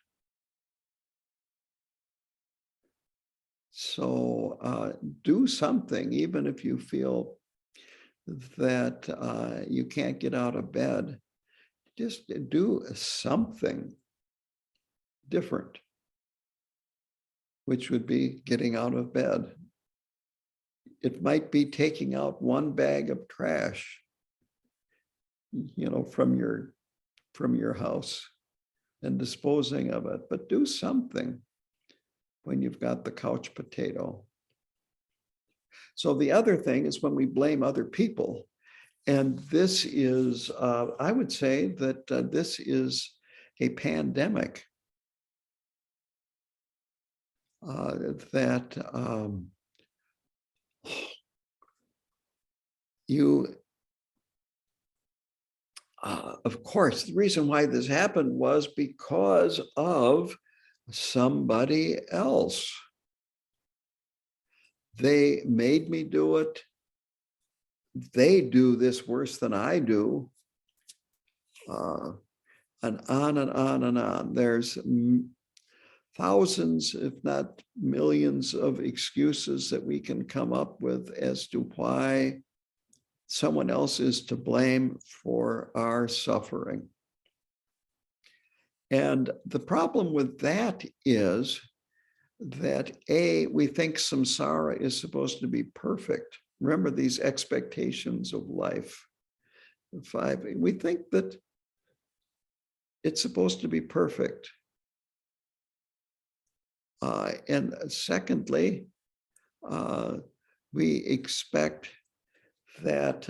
So do something, even if you feel that you can't get out of bed. Just do something different, which would be getting out of bed. It might be taking out one bag of trash, from your house and disposing of it, but do something when you've got the couch potato. So the other thing is when we blame other people. And this is, I would say that this is a pandemic that of course, the reason why this happened was because of somebody else. They made me do it. They do this worse than I do. And on and on and on. There's thousands, if not millions, of excuses that we can come up with as to why someone else is to blame for our suffering. And the problem with that is that we think samsara is supposed to be perfect. Remember these expectations of life. We think that it's supposed to be perfect. And secondly, we expect that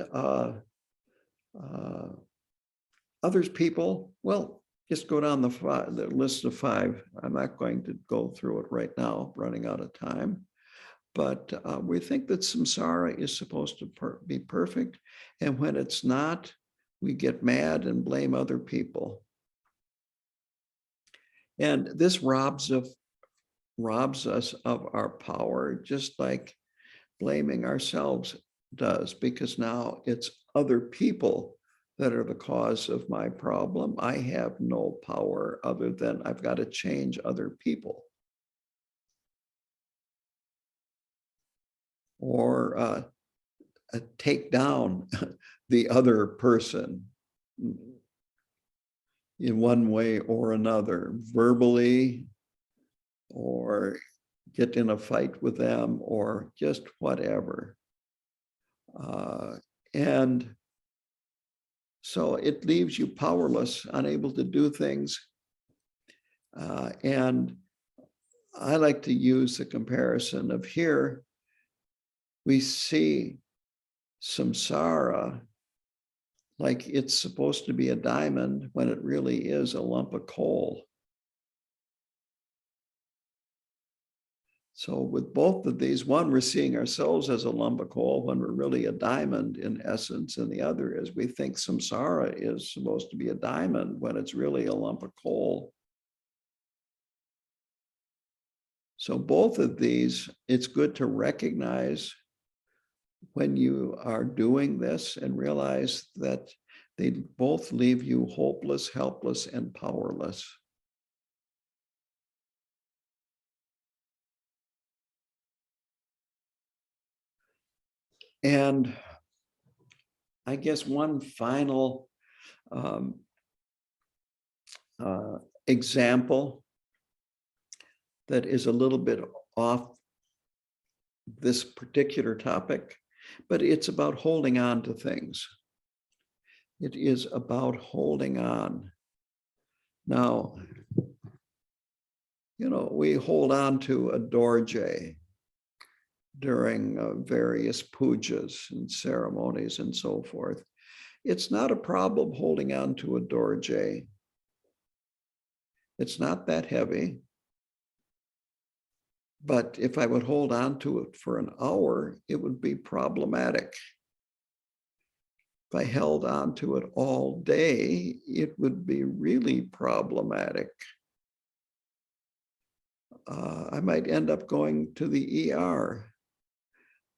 others people, well, just go down the list of 5. I'm not going to go through it right now, running out of time. But we think that samsara is supposed to be perfect. And when it's not, we get mad and blame other people. And this robs us of our power, just like blaming ourselves does, because now it's other people that are the cause of my problem. I have no power other than I've got to change other people. Or take down the other person in one way or another, verbally, or get in a fight with them, or just whatever. And so it leaves you powerless, unable to do things. And I like to use the comparison of here, we see samsara like it's supposed to be a diamond when it really is a lump of coal. So with both of these, one, we're seeing ourselves as a lump of coal when we're really a diamond in essence, and the other is we think samsara is supposed to be a diamond when it's really a lump of coal. So both of these, it's good to recognize when you are doing this and realize that they both leave you hopeless, helpless, and powerless. And I guess one final example that is a little bit off this particular topic, but it's about holding on to things. It is about holding on. Now, we hold on to a dorje during various pujas and ceremonies and so forth. It's not a problem holding on to a dorje. It's not that heavy. But if I would hold on to it for an hour, it would be problematic. If I held on to it all day, it would be really problematic. I might end up going to the ER,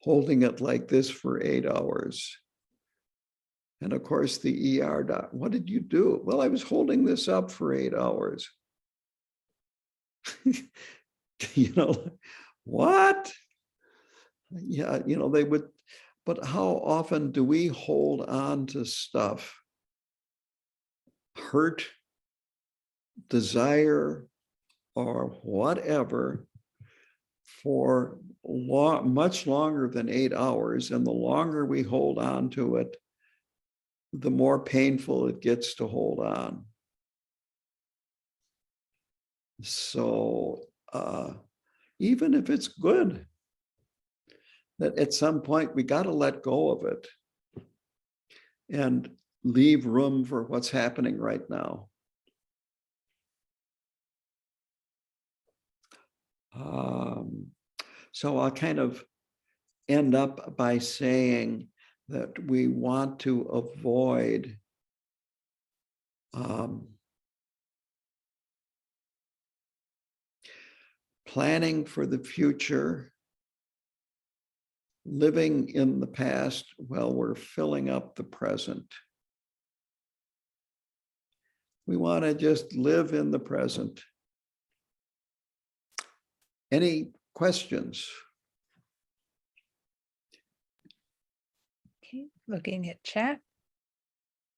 holding it like this for 8 hours. And of course, the ER doc, what did you do? Well, I was holding this up for 8 hours. What? Yeah, they would, but how often do we hold on to stuff? Hurt, desire, or whatever for much longer than 8 hours. And the longer we hold on to it, the more painful it gets to hold on. So even if it's good, that at some point we got to let go of it and leave room for what's happening right now. So I'll kind of end up by saying that we want to avoid planning for the future, living in the past while we're filling up the present. We want to just live in the present. Any questions? Okay, looking at chat.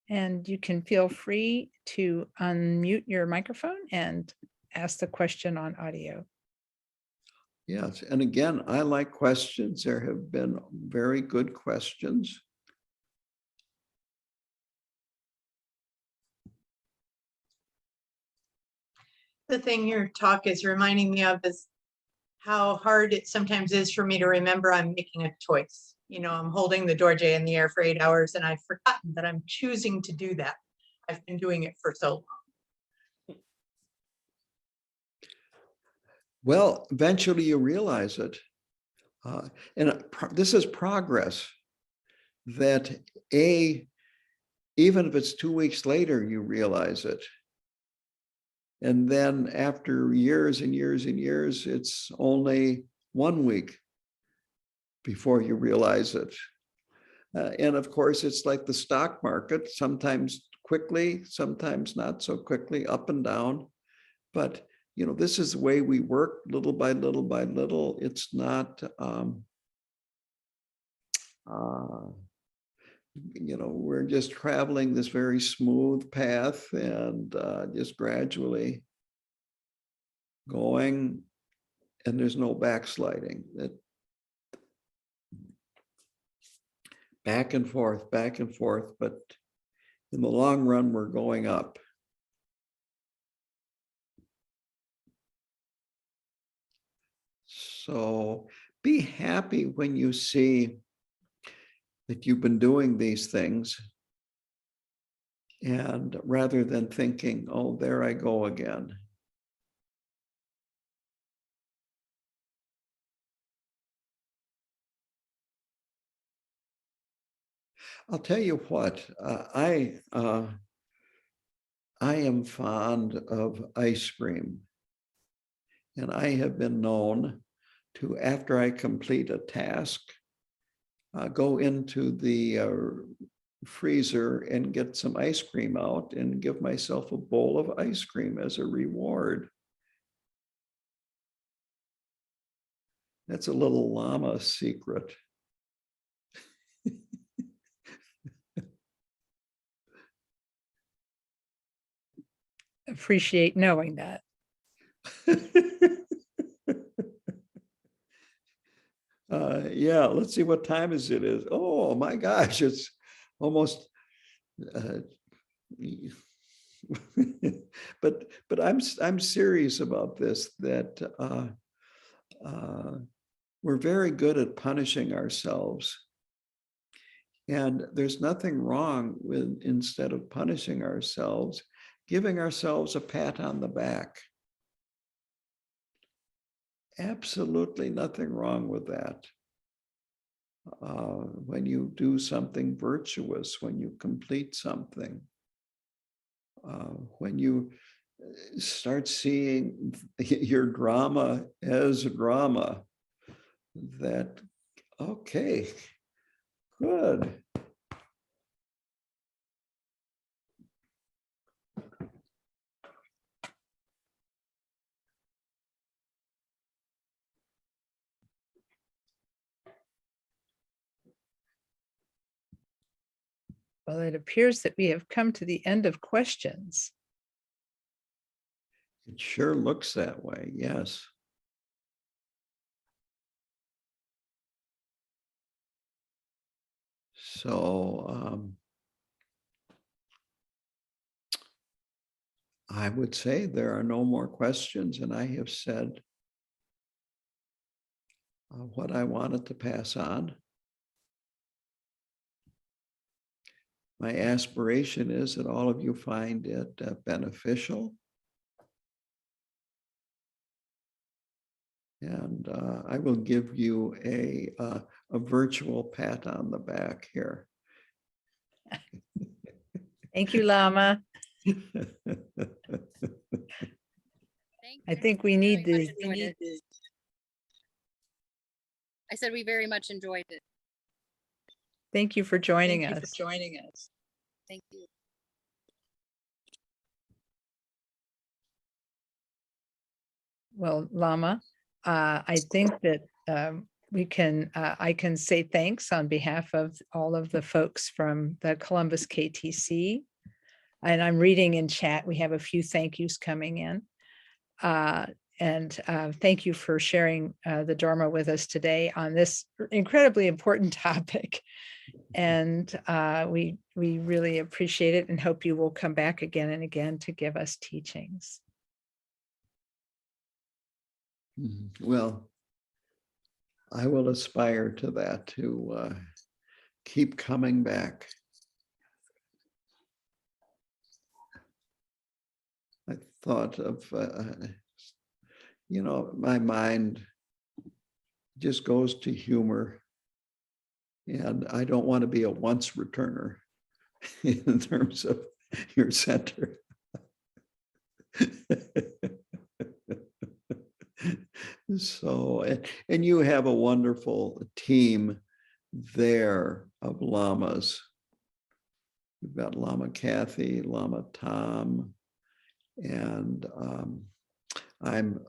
And you can feel free to unmute your microphone and ask the question on audio. Yes, and again, I like questions. There have been very good questions. The thing your talk is reminding me of is how hard it sometimes is for me to remember I'm making a choice. I'm holding the dorje in the air for 8 hours and I've forgotten that I'm choosing to do that. I've been doing it for so long. Well, eventually you realize it. And this is progress that even if it's 2 weeks later, you realize it. And then after years and years and years, it's only 1 week before you realize it. And of course, it's like the stock market, sometimes quickly, sometimes not so quickly, up and down. But, this is the way we work little by little by little. It's not, we're just traveling this very smooth path and just gradually going, and there's no backsliding. Back and forth, but in the long run, we're going up. So be happy when you see that you've been doing these things, and rather than thinking, oh, there I go again. I'll tell you what, I am fond of ice cream. And I have been known to, after I complete a task, go into the freezer and get some ice cream out and give myself a bowl of ice cream as a reward. That's a little Lama secret. Appreciate knowing that. Yeah, let's see what time is it is. Oh my gosh, it's almost but I'm serious about this, that we're very good at punishing ourselves. And there's nothing wrong with, instead of punishing ourselves, giving ourselves a pat on the back. Absolutely nothing wrong with that. When you do something virtuous, when you complete something, when you start seeing your drama as a drama, that, okay, good. Well, it appears that we have come to the end of questions. It sure looks that way, yes. So I would say there are no more questions, and I have said what I wanted to pass on. My aspiration is that all of you find it beneficial. And I will give you a virtual pat on the back here. Thank you, Lama. I think we need the. I said we very much enjoyed it. Thank you for joining us. Thank you. Well, Lama, I think that I can say thanks on behalf of all of the folks from the Columbus KTC. And I'm reading in chat, we have a few thank yous coming in. And thank you for sharing the Dharma with us today on this incredibly important topic. And we really appreciate it and hope you will come back again and again to give us teachings. Well, I will aspire to that, to keep coming back. I thought of, my mind just goes to humor, and I don't want to be a once returner in terms of your center. So, and you have a wonderful team there of Lamas. You've got Lama Kathy, Lama Tom, and I'm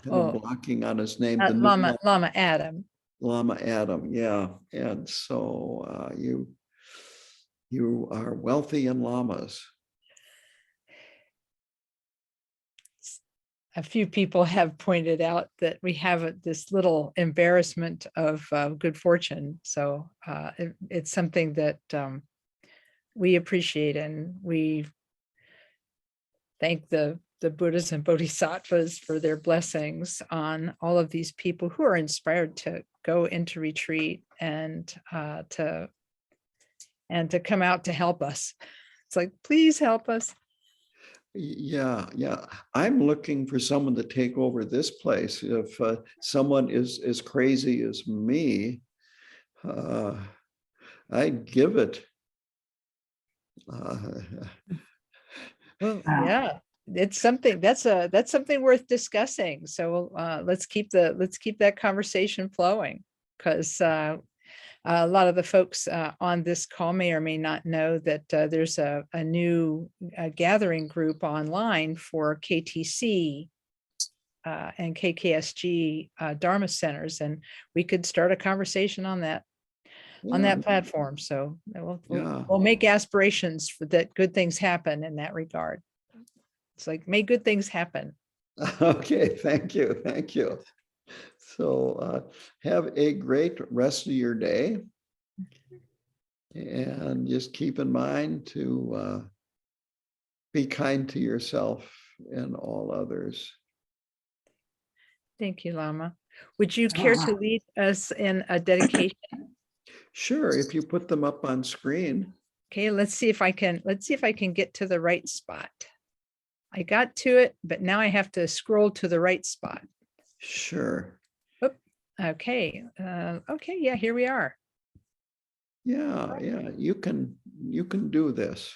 blocking on his name. Lama Adam. Lama Adam, yeah. And so you are wealthy in lamas. A few people have pointed out that we have this little embarrassment of good fortune. So it's something that we appreciate, and we thank the Buddhas and Bodhisattvas for their blessings on all of these people who are inspired to go into retreat and to come out to help us. It's like, please help us. Yeah. I'm looking for someone to take over this place. If someone is as crazy as me, I'd give it. Well, yeah, it's something that's something worth discussing. So let's keep that conversation flowing, because A lot of the folks on this call may or may not know that there's a new gathering group online for KTC and KKSG Dharma centers, and we could start a conversation on that platform. So we'll make aspirations for that good things happen in that regard. It's like, may good things happen. Okay, thank you. Thank you. So have a great rest of your day. And just keep in mind to be kind to yourself and all others. Thank you, Lama. Would you care to lead us in a dedication? Sure, if you put them up on screen. Okay, let's see if I can get to the right spot. I got to it, but now I have to scroll to the right spot. Sure. Okay. Okay, yeah, here we are. Yeah, you can do this.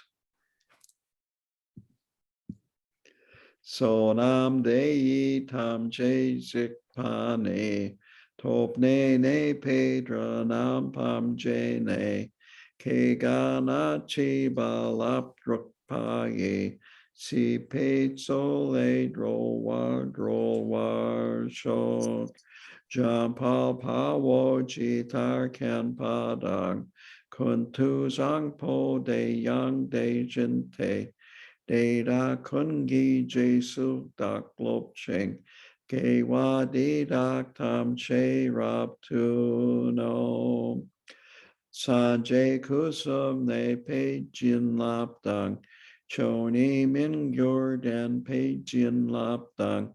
So nam dei tam che zik pane top ne pedra nam pam je ne ke gana chi balap druk pa ye si pe sole dro war shok jam pa pa wo chi tar kan padang kun tu zang po de yang de jin te de da kun gi jesu dak lop cheng ke wa de dak tam che rap tu no san je kusum ne pe jin lap dang choni min yor dan pe jin lap dang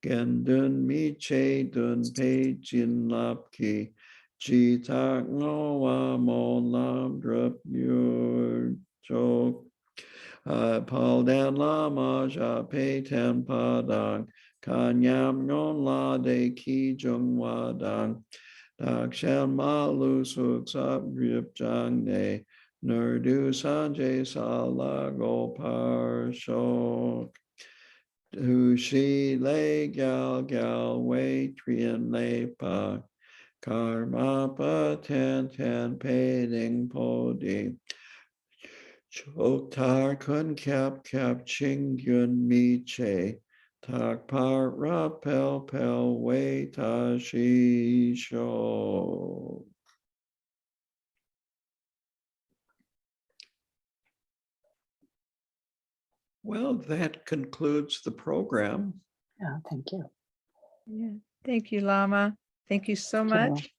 gen dun mi che dun pe jin lap ki ji tak ngo wa mo lam drup yor chok Paul Dan Lama Ja Pe Ten Padang Kanyam Non La De Ki Jung Wadang Dak Shan Ma Lu Suk Sap Grip Jang Ne Nurdu Sanjay Sala Gopar Shok Hu Shi Le Gal Gal Wei Trian Le Pa Karma Pa Ten Ten Pe Ding Po Ding Chok tar kun kap ching yun mi che tak par ra pel wei ta shi sho. Well, that concludes the program. Yeah, thank you. Yeah. Thank you, Lama. Thank you so much.